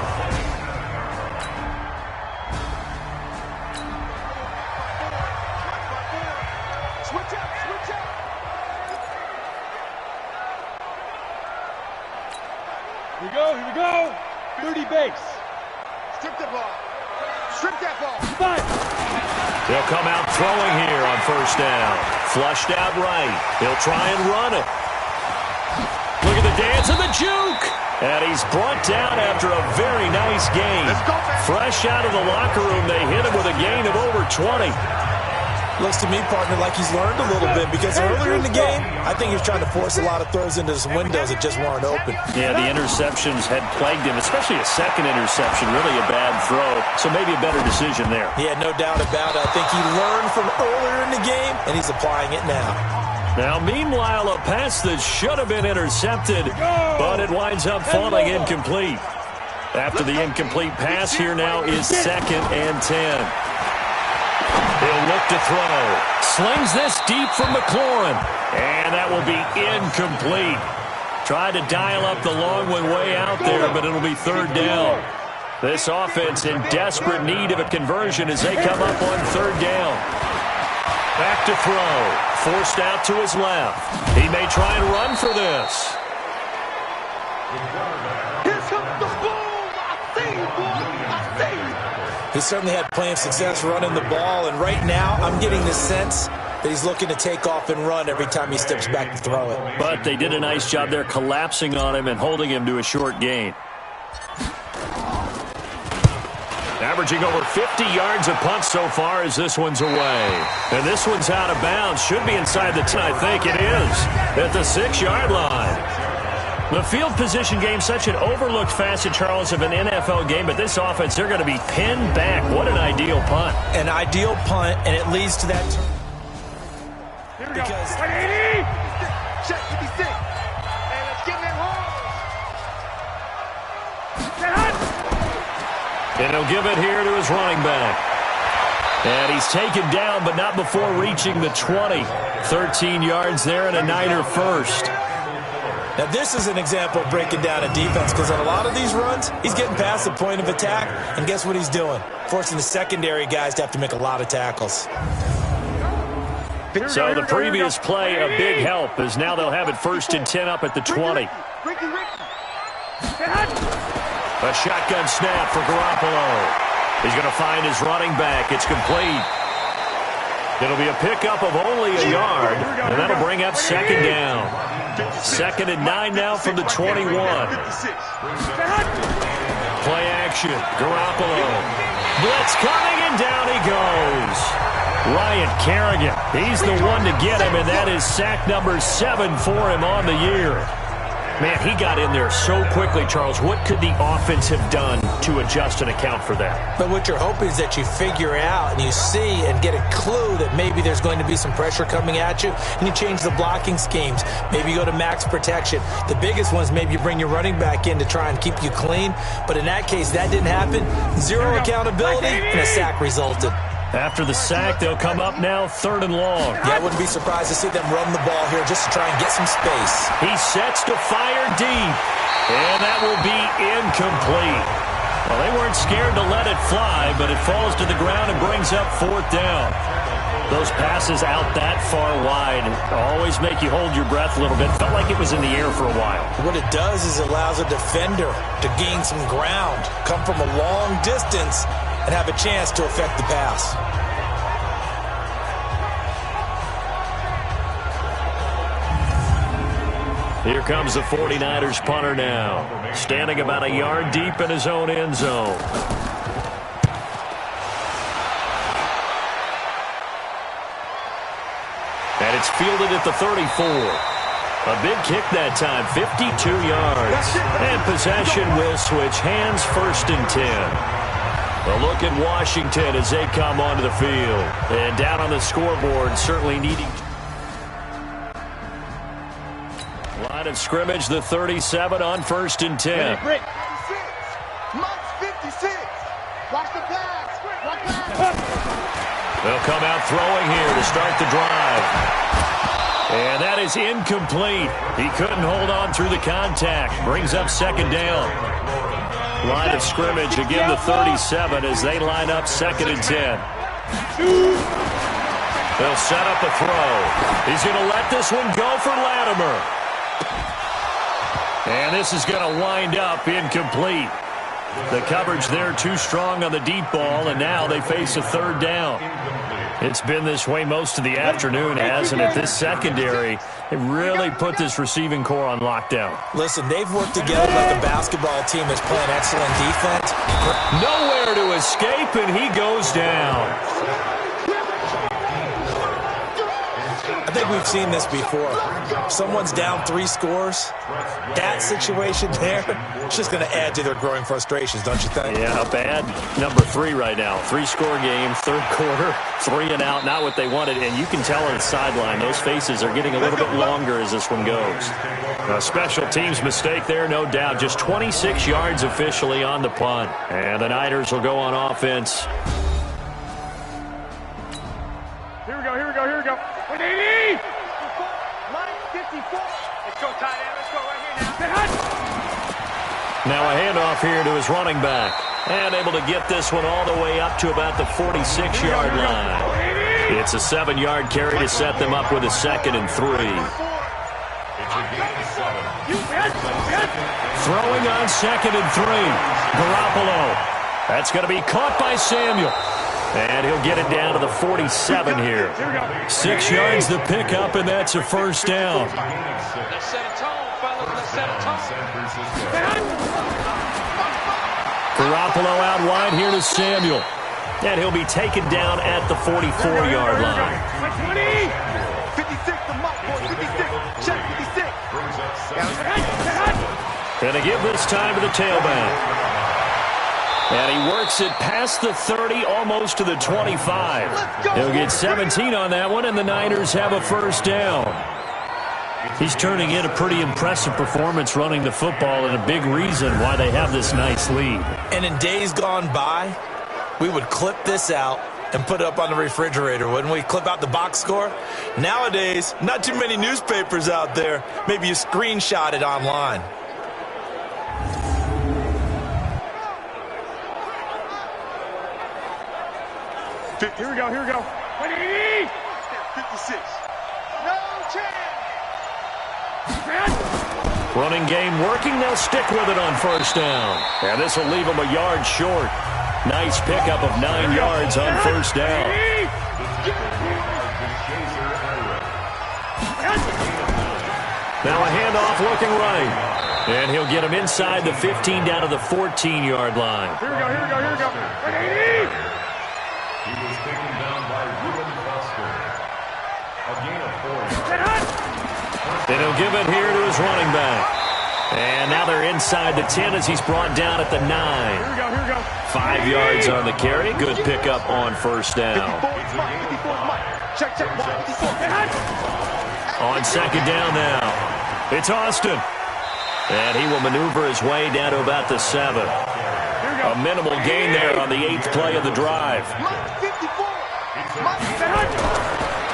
Here we go. 30 base. Strip that ball. Strip that ball. They'll come out throwing here on first down. Flushed out right. He'll try and run it. Look at the dance and the juke. And he's brought down after a very nice game. Fresh out of the locker room, they hit him with a gain of over 20. Looks to me, partner, like he's learned a little bit because earlier in the game, I think he was trying to force a lot of throws into some windows that just weren't open. Yeah, the interceptions had plagued him, especially a second interception, really a bad throw. So maybe a better decision there. Yeah, no doubt about it. I think he learned from earlier in the game, and he's applying it now. Now, meanwhile, a pass that should have been intercepted, but it winds up falling incomplete. After the incomplete pass, here now is 2nd and 10. He'll look to throw. Slings this deep from McLaurin. And that will be incomplete. Tried to dial up the long one way out there, but it'll be 3rd down. This offense in desperate need of a conversion as they come up on 3rd down. Back to throw. Forced out to his left. He may try and run for this. Here comes the boom. I see you, boy. I see you. He certainly had plenty of success running the ball, and right now I'm getting the sense that he's looking to take off and run every time he steps back to throw it. But they did a nice job there collapsing on him and holding him to a short gain. Averaging over 50 yards a punt so far as this one's away. And this one's out of bounds. Should be inside the 10. I think it is. At the 6-yard line. The field position game, such an overlooked facet, Charles, of an NFL game, but this offense, they're going to be pinned back. What an ideal punt. An ideal punt, and it leads to that. Here we go. Because 180. Check 56. And let's get that home. And he'll give it here to his running back. And he's taken down, but not before reaching the 20. 13 yards there and a Niner first. Now, this is an example of breaking down a defense because on a lot of these runs, he's getting past the point of attack, and guess what he's doing? Forcing the secondary guys to have to make a lot of tackles. So the previous play, a big help, as now they'll have it 1st and 10 up at the 20. A shotgun snap for Garoppolo. He's going to find his running back. It's complete. It'll be a pickup of only a yard, and that'll bring up 2nd down. 2nd and 9 now from the 21. Play action. Garoppolo. Blitz coming, and down he goes. Ryan Kerrigan. He's the one to get him, and that is sack number 7 for him on the year. Man, he got in there so quickly, Charles. What could the offense have done to adjust and account for that? But what you're hoping is that you figure out and you see and get a clue that maybe there's going to be some pressure coming at you, and you change the blocking schemes. Maybe you go to max protection. The biggest one is maybe you bring your running back in to try and keep you clean. But in that case, that didn't happen. Zero accountability, and a sack resulted. After the sack, they'll come up now 3rd and long. Yeah, I wouldn't be surprised to see them run the ball here just to try and get some space. He sets to fire deep, and that will be incomplete. Well, they weren't scared to let it fly, but it falls to the ground and brings up 4th down. Those passes out that far wide always make you hold your breath a little bit. Felt like it was in the air for a while. What it does is it allows a defender to gain some ground, come from a long distance, and have a chance to affect the pass. Here comes the 49ers punter now, standing about a yard deep in his own end zone. And it's fielded at the 34. A big kick that time, 52 yards. And possession will switch hands, 1st and 10. A look at Washington as they come onto the field. And down on the scoreboard, certainly needing... Line of scrimmage, the 37 on 1st and 10. 56. Mike's 56. Watch the pass. They'll come out throwing here to start the drive. And that is incomplete. He couldn't hold on through the contact. Brings up 2nd down. Line of scrimmage, again the 37 as they line up 2nd and 10. They'll set up a throw. He's going to let this one go for Latimer. And this is going to wind up incomplete. The coverage there too strong on the deep ball, and now they face a 3rd down. It's been this way most of the afternoon, hasn't it? This secondary, it really put this receiving core on lockdown. Listen, they've worked together like a basketball team that's playing excellent defense. Nowhere to escape, and he goes down. I think we've seen this before. If someone's down 3 scores, that situation there, it's just going to add to their growing frustrations, don't you think? Yeah, bad number 3 right now. 3-score game, 3rd quarter, 3 and out, not what they wanted. And you can tell on the sideline, those faces are getting a little bit longer as this one goes. A special teams mistake there, no doubt. Just 26 yards officially on the punt. And the Niners will go on offense. Here we go. 180! Mike 54. Let's go, tight end. Let's go right here now. Now a handoff here to his running back. And able to get this one all the way up to about the 46-yard line. It's a 7-yard carry to set them up with a 2nd and 3. Throwing on 2nd and 3. Garoppolo. That's going to be caught by Samuel. And he'll get it down to the 47 here. 6 yards the pickup, and that's a 1st down. Let's set a tone, fellas. Let's set a tone. Garoppolo out wide here to Samuel. And he'll be taken down at the 44-yard line. 56 to Mike, boy. 56. Check 56. And they give this time to the tailback. And he works it past the 30, almost to the 25. He'll get 17 on that one, and the Niners have a 1st down. He's turning in a pretty impressive performance running the football, and a big reason why they have this nice lead. And in days gone by, we would clip this out and put it up on the refrigerator, wouldn't we? Clip out the box score. Nowadays, not too many newspapers out there. Maybe you screenshot it online. Here we go. 180! 56. No chance. Running game working. They'll stick with it on 1st down. And this will leave them a yard short. Nice pickup of 9 yards on 1st down. Now a handoff looking right. And he'll get him inside the 15 down to the 14-yard line. Here we go. 180! He was taken down by Ruben Foster. A gain of 4 yards. And he'll give it here to his running back. And now they're inside the 10 as he's brought down at the 9. Here we go. 5 yards on the carry. Good pickup on 1st down. 54 is Mike. 54 is Mike. Check. 54. On 2nd down now. It's Austin. And he will maneuver his way down to about the 7. A minimal gain there on the 8th play of the drive. Mike 54.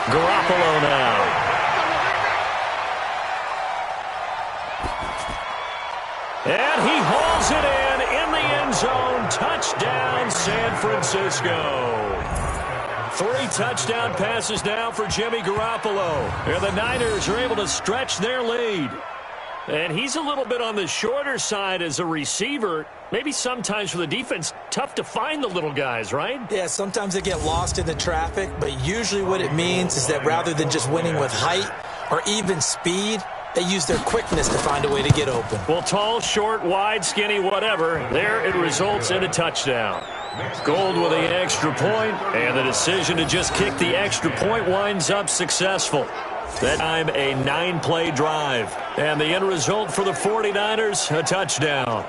Garoppolo now. And he hauls it in the end zone. Touchdown, San Francisco. 3 touchdown passes now for Jimmy Garoppolo. And the Niners are able to stretch their lead. And he's a little bit on the shorter side as a receiver. Maybe sometimes for the defense, tough to find the little guys, right? Yeah, sometimes they get lost in the traffic, but usually what it means is that rather than just winning with height or even speed, they use their quickness to find a way to get open. Well, tall, short, wide, skinny, whatever, there it results in a touchdown. Gold with the extra point, and the decision to just kick the extra point winds up successful. That time, a 9-play drive. And the end result for the 49ers, a touchdown.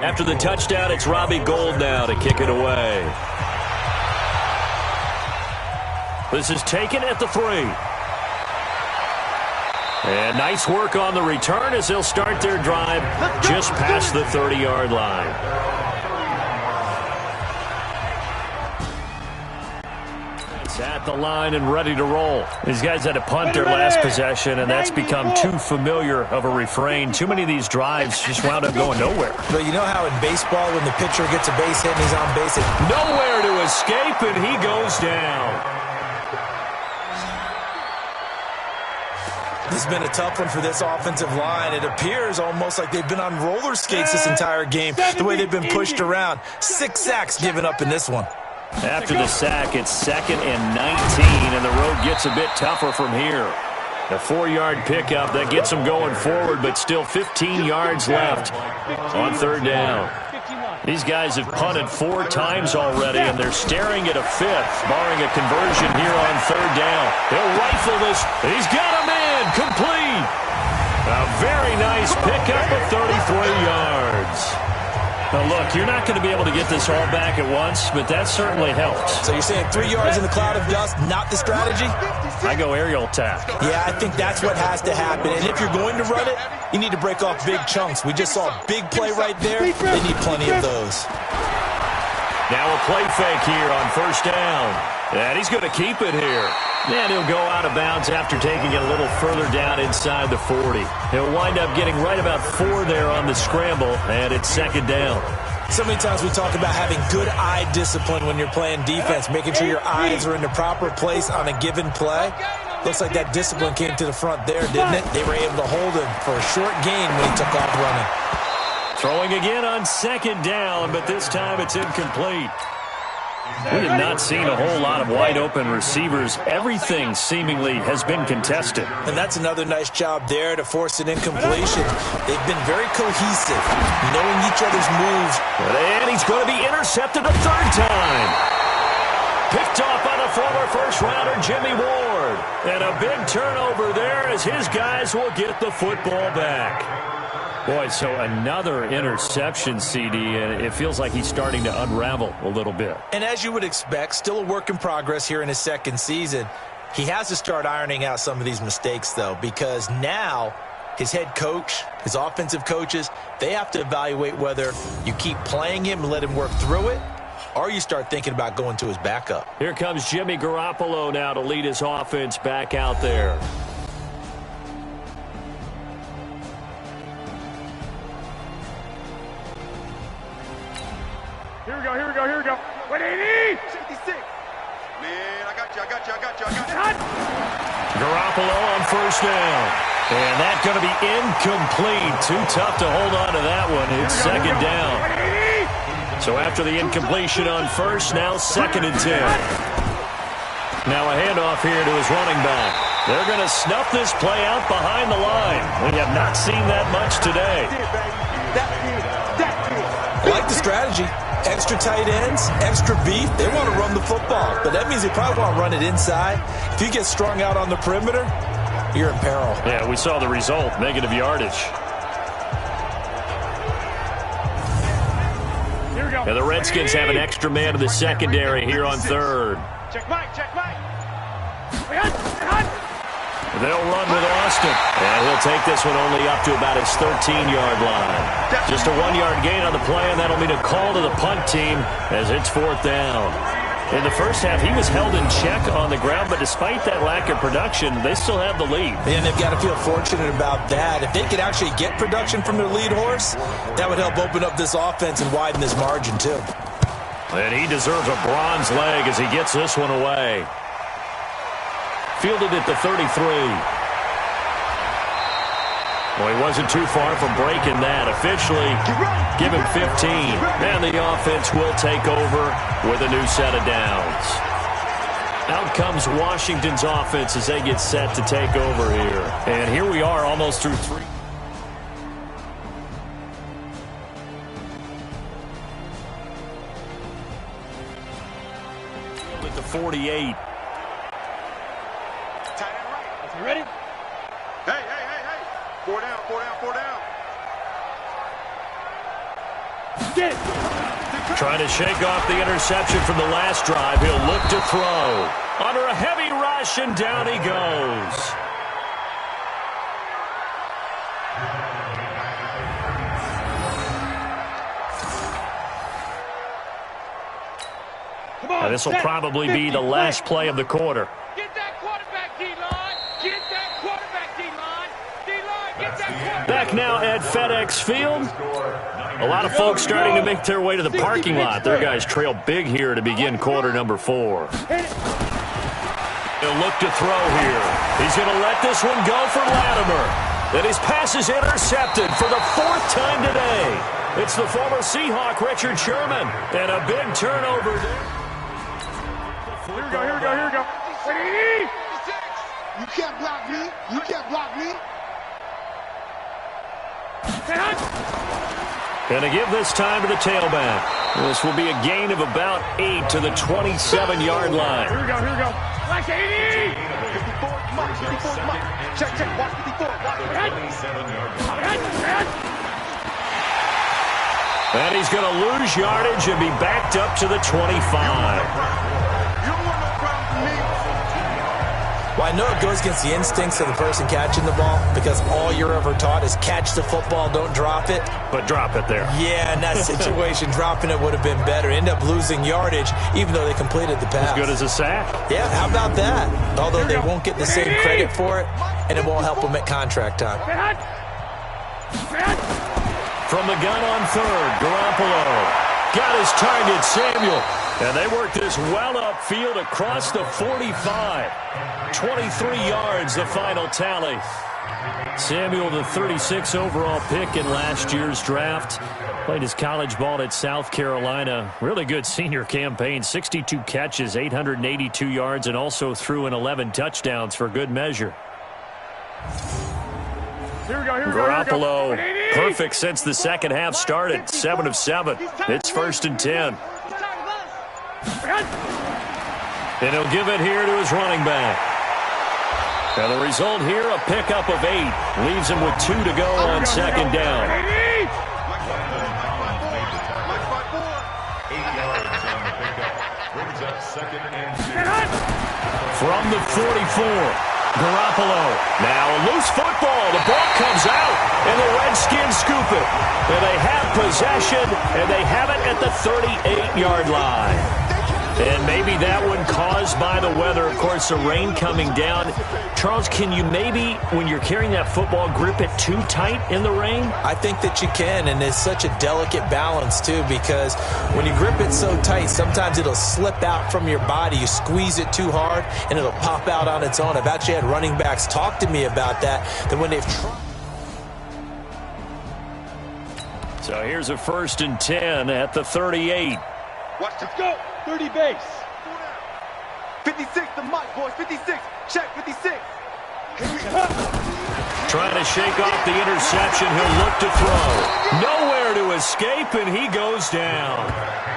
After the touchdown, it's Robbie Gould now to kick it away. This is taken at the 3. And nice work on the return as they'll start their drive just past the 30-yard line. At the line and ready to roll. These guys had to punt their last possession, and that's become too familiar of a refrain. Too many of these drives just wound up going nowhere. But you know how in baseball when the pitcher gets a base hit and he's on base, nowhere to escape, and he goes down. This has been a tough one for this offensive line. It appears almost like they've been on roller skates this entire game, the way they've been pushed around. 6 sacks given up in this one. After the sack, it's 2nd and 19, and the road gets a bit tougher from here. A 4-yard pickup that gets them going forward, but still 15 yards left on 3rd down. These guys have punted 4 times already, and they're staring at a 5th, barring a conversion here on 3rd down. He'll rifle this. He's got him in. Complete. A very nice pickup of 33 yards. Now, look, you're not going to be able to get this all back at once, but that certainly helps. So you're saying 3 yards in the cloud of dust, not the strategy? I go aerial attack. Yeah, I think that's what has to happen. And if you're going to run it, you need to break off big chunks. We just saw a big play right there. They need plenty of those. Now a play fake here on 1st down. And he's going to keep it here. And he'll go out of bounds after taking it a little further down inside the 40. He'll wind up getting right about 4 there on the scramble, and it's 2nd down. So many times we talk about having good eye discipline when you're playing defense, making sure your eyes are in the proper place on a given play. Looks like that discipline came to the front there, didn't it? They were able to hold him for a short gain when he took off running. Throwing again on 2nd down, but this time it's incomplete. We have not seen a whole lot of wide-open receivers. Everything seemingly has been contested. And that's another nice job there to force an incompletion. They've been very cohesive, knowing each other's moves. And he's going to be intercepted a 3rd time. Picked off by the former first-rounder Jimmy Ward. And a big turnover there as his guys will get the football back. Boy, so another interception, CD, and it feels like he's starting to unravel a little bit. And as you would expect, still a work in progress here in his 2nd season. He has to start ironing out some of these mistakes, though, because now his head coach, his offensive coaches, they have to evaluate whether you keep playing him and let him work through it, or you start thinking about going to his backup. Here comes Jimmy Garoppolo now to lead his offense back out there. Here we go. What do you need? 66. Man, I got you. Garoppolo on 1st down. And that's going to be incomplete. Too tough to hold on to that one. It's 2nd down. So after the incompletion on 1st, now 2nd and 10. Now a handoff here to his running back. They're going to snuff this play out behind the line. We have not seen that much today. I like the strategy. Extra tight ends, extra beef. They want to run the football, but that means they probably want to run it inside. If you get strung out on the perimeter, you're in peril. Yeah, we saw the result, negative yardage. Here we go. And the Redskins have an extra man in the secondary here on 3rd. Check Mike. They'll run with Austin. And he'll take this one only up to about his 13-yard line. Just a 1-yard gain on the play, and that'll mean a call to the punt team as it's 4th down. In the first half, he was held in check on the ground, but despite that lack of production, they still have the lead. And they've got to feel fortunate about that. If they could actually get production from their lead horse, that would help open up this offense and widen this margin, too. And he deserves a bronze leg as he gets this one away. Fielded at the 33. Well, he wasn't too far from breaking that. Officially, give him 15. And the offense will take over with a new set of downs. Out comes Washington's offense as they get set to take over here. And here we are almost through 3. At the 48. You ready? Hey. 4 down. Get it. Trying to shake off the interception from the last drive. He'll look to throw. Under a heavy rush, and down he goes. Come on. This will probably be the last play of the quarter. Get that quarterback, D-line. Get that quarterback, D-line. D-line, get that quarterback. Back now at FedEx Field. A lot of folks starting to make their way to the parking lot. Their guys trail big here to begin quarter number 4. He'll look to throw here. He's going to let this one go for Latimer. Then his pass is intercepted for the 4th time today. It's the former Seahawk, Richard Sherman. And a big turnover there. Here we go. Ready? You can't block me. Going to give this time to the tailback. This will be a gain of about 8 to the 27-yard line. Here we go. Like 80. 54, Check. Watch 54. And he's going to lose yardage and be backed up to the 25. You don't want no problem from me. Well, I know it goes against the instincts of the person catching the ball because all you're ever taught is catch the football, don't drop it. But drop it there. Yeah, in that situation, dropping it would have been better. End up losing yardage, even though they completed the pass. As good as a sack. Yeah, how about that? Although they won't get the same credit for it, and it won't help them at contract time. From the gun on third, Garoppolo got his target, Samuel. And they work this well upfield across the 45. 23 yards, the final tally. Samuel, the 36 overall pick in last year's draft. Played his college ball at South Carolina. Really good senior campaign. 62 catches, 882 yards, and also threw in 11 touchdowns for good measure. Here we go. Garoppolo, perfect since the second half started. 7 of 7. It's 1st and 10. And he'll give it here to his running back. Now the result here, a pickup of 8. Leaves him with 2 to go on 2nd down. 8 yards on the pickup. Brings up 2nd and 2. From the 44, Garoppolo. Now a loose football. The ball comes out, and the Redskins scoop it. And they have possession, and they have it at the 38-yard line. And maybe that one caused by the weather. Of course, the rain coming down. Charles, can you maybe, when you're carrying that football, grip it too tight in the rain? I think that you can, and it's such a delicate balance, too, because when you grip it so tight, sometimes it'll slip out from your body. You squeeze it too hard, and it'll pop out on its own. I've actually had running backs talk to me about that when they've tried. So here's a 1st and 10 at the 38. Let's go. 30 base. 56 to Mike, boys. 56. Check 56. Trying to shake off the interception. He'll look to throw. Nowhere to escape, and he goes down.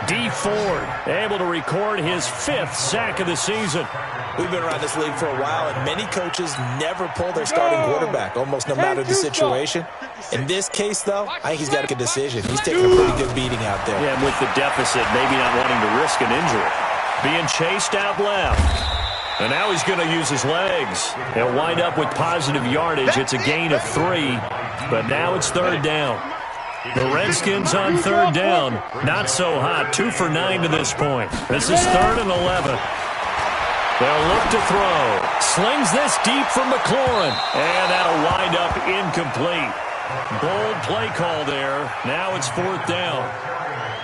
D. Ford able to record his 5th sack of the season. We've been around this league for a while, and many coaches never pull their starting quarterback, almost no matter the situation. In this case, though, I think he's got to make a decision. He's taking a pretty good beating out there. Yeah, and with the deficit, maybe not wanting to risk an injury. Being chased out left. And now he's going to use his legs. He'll wind up with positive yardage. It's a gain of 3, but now it's 3rd down. The Redskins on third down. Not so hot. 2 for 9 to this point. This is 3rd and 11. They'll look to throw. Slings this deep from McLaurin. And that'll wind up incomplete. Bold play call there. Now it's 4th down.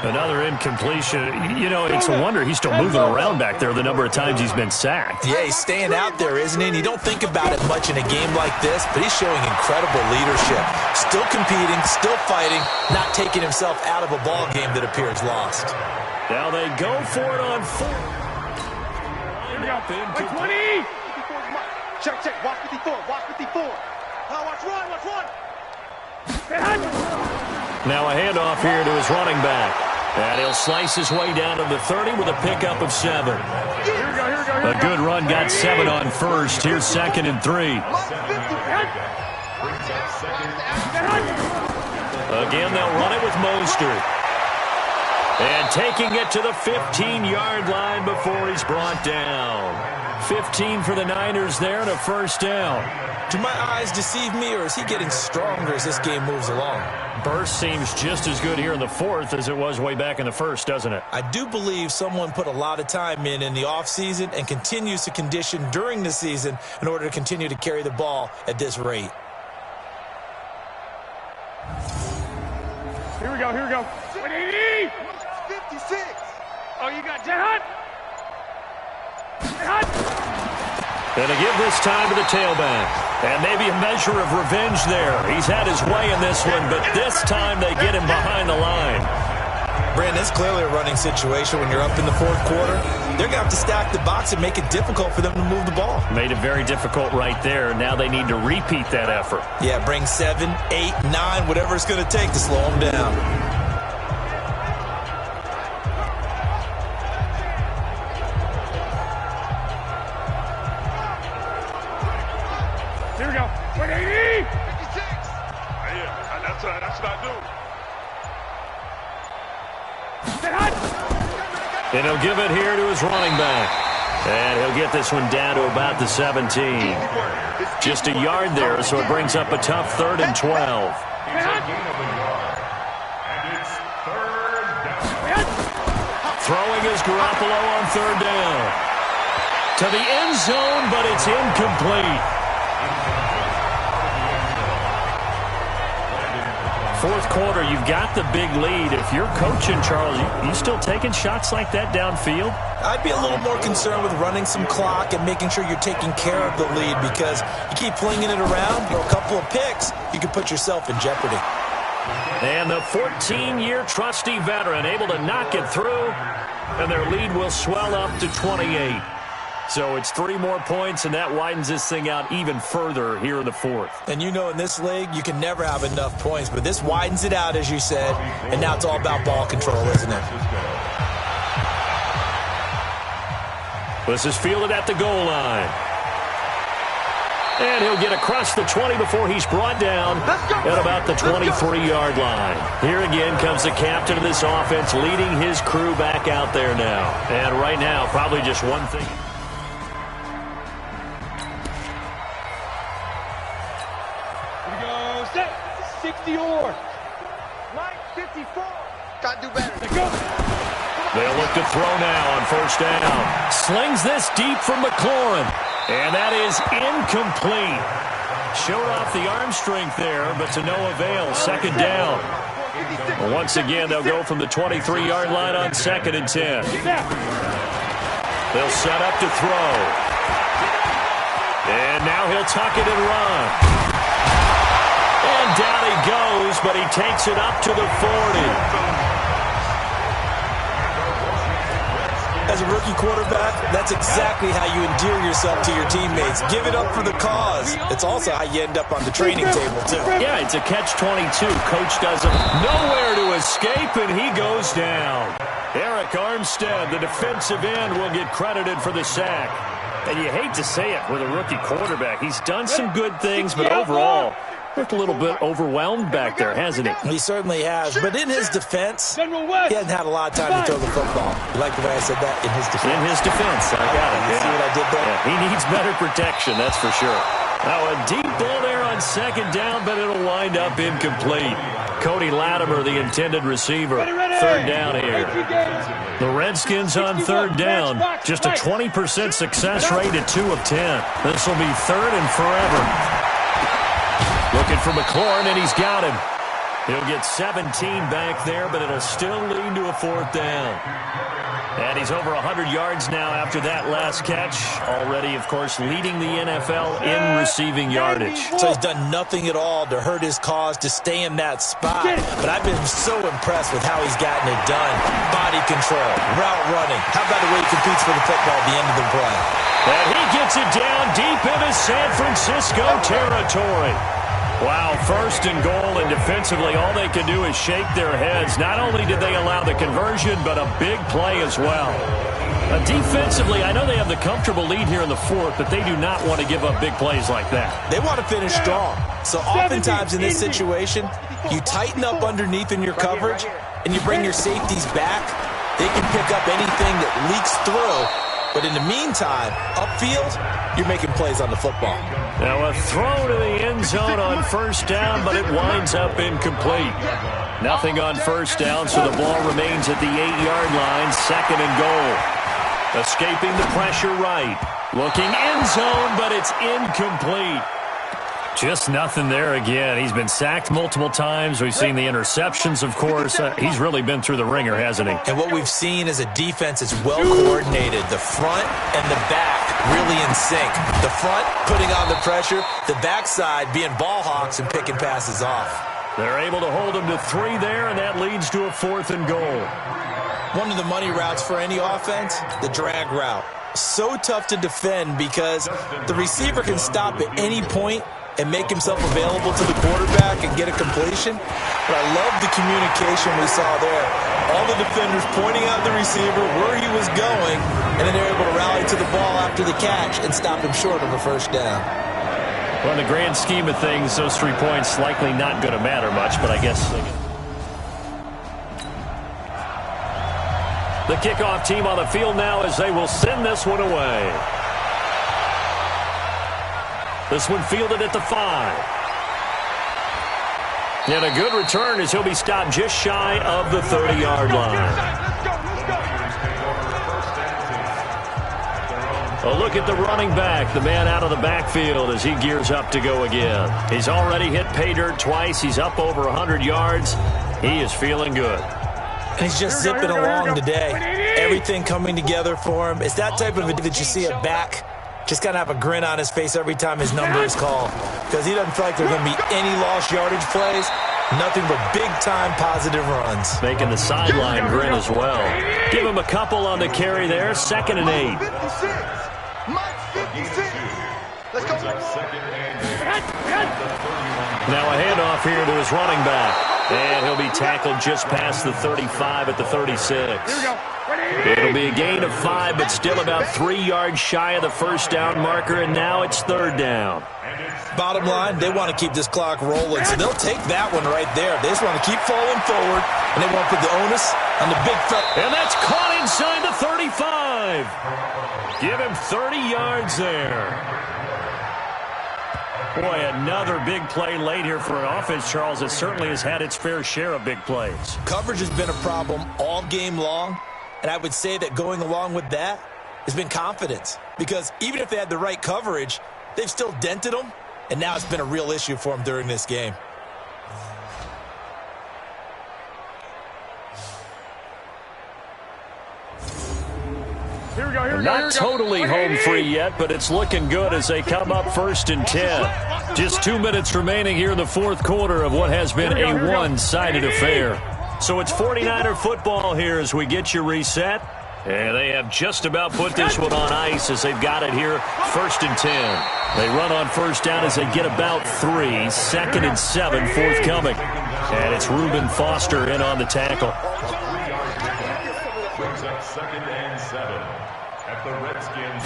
Another incompletion. You know, it's a wonder he's still moving around back there the number of times he's been sacked. Yeah, he's staying out there, isn't he? And you don't think about it much in a game like this, but he's showing incredible leadership. Still competing, still fighting, not taking himself out of a ball game that appears lost. Now they go for it on 4. Here we go. 20! Check, check. Watch 54. Watch 54. Now watch run. Watch run. Now a handoff here to his running back. And he'll slice his way down to the 30 with a pickup of 7. A good run got 7 on first. Here's 2nd and 3. Again, they'll run it with Mostert. And taking it to the 15-yard line before he's brought down. 15 for the Niners there and a first down. Do my eyes deceive me, or is he getting stronger as this game moves along? Burst seems just as good here in the 4th as it was way back in the 1st, doesn't it? I do believe someone put a lot of time in the offseason and continues to condition during the season in order to continue to carry the ball at this rate. Here we go. Here we go. 180. 56. Oh, you got Jet Going to give this time to the tailback. And maybe a measure of revenge there. He's had his way in this one, but this time they get him behind the line. Brandon, it's clearly a running situation when you're up in the 4th quarter. They're going to have to stack the box and make it difficult for them to move the ball. Made it very difficult right there. Now they need to repeat that effort. Yeah, bring 7, 8, 9, whatever it's going to take to slow them down. Here we go. 180. 56. Yeah, that's what I do. And he'll give it here to his running back. And he'll get this one down to about the 17. Just a yard there, so it brings up a tough 3rd and 12. And it's 3rd down. Throwing is Garoppolo on 3rd down. To the end zone, but it's incomplete. 4th quarter, you've got the big lead. If you're coaching, Charles, you still taking shots like that downfield? I'd be a little more concerned with running some clock and making sure you're taking care of the lead, because you keep flinging it around, a couple of picks, you can put yourself in jeopardy. And the 14-year trusty veteran able to knock it through, and their lead will swell up to 28. So it's 3 more points, and that widens this thing out even further here in the 4th. And you know, in this league, you can never have enough points, but this widens it out, as you said, and now it's all about ball control, isn't it? This is fielded at the goal line. And he'll get across the 20 before he's brought down at about the 23-yard line. Here again comes the captain of this offense, leading his crew back out there now. And right now, probably just one thing. Here we go. Set. 60 or. Mike, 54. Got to do better. Let's go. They'll look to throw now on 1st down. Slings this deep from McLaurin. And that is incomplete. Showed off the arm strength there, but to no avail. 2nd down. Well, once again, they'll go from the 23-yard line on 2nd and 10. They'll set up to throw. And now he'll tuck it and run. And down he goes, but he takes it up to the 40. As a rookie quarterback, that's exactly how you endear yourself to your teammates. Give it up for the cause. It's also how you end up on the training table, too. Yeah, it's a catch-22. Coach doesn't nowhere to escape, and he goes down. Eric Armstead, the defensive end, will get credited for the sack. And you hate to say it with a rookie quarterback. He's done some good things, but overall, looked a little bit overwhelmed back there, hasn't he? He certainly has, but in his defense, he hasn't had a lot of time to throw the football. You like the way I said that? In his defense. In his defense, I got it. You see what I did there? Yeah, he needs better protection, that's for sure. Now a deep ball there on 2nd down, but it'll wind up incomplete. Cody Latimer, the intended receiver. Third down here. The Redskins on third down. Just a 20% success rate at 2 of 10. This will be third and forever. Looking for McLaurin, and he's got him. He'll get 17 back there, but it'll still lead to a fourth down. And he's over 100 yards now after that last catch. Already, of course, leading the NFL in receiving yardage. So he's done nothing at all to hurt his cause, to stay in that spot. But I've been so impressed with how he's gotten it done. Body control, route running. How about the way he competes for the football at the end of the play? And he gets it down deep into San Francisco territory. Wow, first and goal, and defensively all they can do is shake their heads. Not only did they allow the conversion, but a big play as well. Defensively, I know they have the comfortable lead here in the fourth, but they do not want to give up big plays like that. They want to finish strong. So oftentimes in this situation, you tighten up underneath in your coverage, and you bring your safeties back. They can pick up anything that leaks through. But in the meantime, upfield, you're making plays on the football. Now a throw to the end zone on first down, but it winds up incomplete. Nothing on first down, so the ball remains at the 8-yard line, second and goal. Escaping the pressure right. Looking end zone, but it's incomplete. Just nothing there again. He's been sacked multiple times. We've seen the interceptions, of course. He's really been through the ringer, hasn't he? And what we've seen is a defense that's well coordinated. The front and the back really in sync. The front putting on the pressure. The backside being ball hawks and picking passes off. They're able to hold him to 3 there, and that leads to a fourth and goal. One of the money routes for any offense, the drag route. So tough to defend because the receiver can stop at any point and make himself available to the quarterback and get a completion. But I love the communication we saw there. All the defenders pointing out the receiver, where he was going, and then they're able to rally to the ball after the catch and stop him short of a first down. Well, in the grand scheme of things, those 3 points likely not going to matter much, but I guess the kickoff team on the field now as they will send this one away. This one fielded at the 5. And a good return as he'll be stopped just shy of the 30-yard line. A look at the running back, the man out of the backfield as he gears up to go again. He's already hit pay dirt twice. He's up over 100 yards. He is feeling good. He's just zipping along today. Everything coming together for him. It's that type of it that you see a back just kind of have a grin on his face every time his number is called. Because he doesn't feel like there are going to be any lost yardage plays. Nothing but big-time positive runs. Making the sideline grin as well. Give him a couple on the carry there. 2nd and 8. Let's go. Now a handoff here to his running back. And he'll be tackled just past the 35 at the 36. It'll be a gain of 5, but still about 3 yards shy of the first down marker, and now it's 3rd down. Bottom line, they want to keep this clock rolling, so they'll take that one right there. They just want to keep falling forward, and they want to put the onus on the big fella. And that's caught inside the 35. Give him 30 yards there. Boy, another big play late here for an offense, Charles, that certainly has had its fair share of big plays. Coverage has been a problem all game long, and I would say that going along with that has been confidence. Because even if they had the right coverage, they've still dented them, and now it's been a real issue for them during this game. Not totally home free yet, but it's looking good as they come up 1st and 10. Just 2 minutes remaining here in the 4th quarter of what has been a one-sided affair. So it's 49er football here as we get you reset. And they have just about put this one on ice as they've got it here, 1st and 10. They run on first down as they get about 3. 2nd and 7 forthcoming. And it's Reuben Foster in on the tackle. Brings up 2nd and 7 at the Redskins.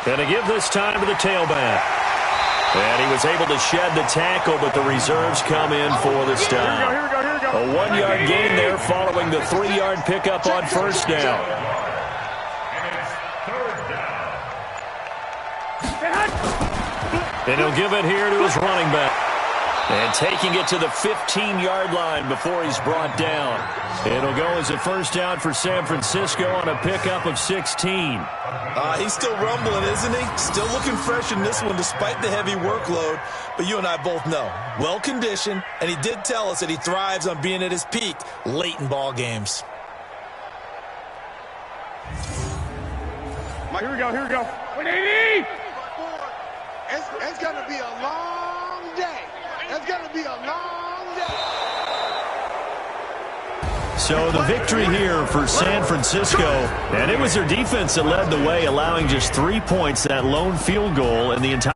And to give this time to the tailback. And he was able to shed the tackle, but the reserves come in for the stop. A 1-yard gain there following the 3-yard pickup on first down. And it's 3rd down. And he'll give it here to his running back. And taking it to the 15-yard line before he's brought down. It'll go as a first down for San Francisco on a pickup of 16. He's still rumbling, isn't he? Still looking fresh in this one despite the heavy workload. But you and I both know, well-conditioned, and he did tell us that he thrives on being at his peak late in ball games. Here we go. 180! It's going to be a long day. It's going to be a long day. So the victory here for San Francisco, and it was their defense that led the way, allowing just 3 points, that lone field goal in the entire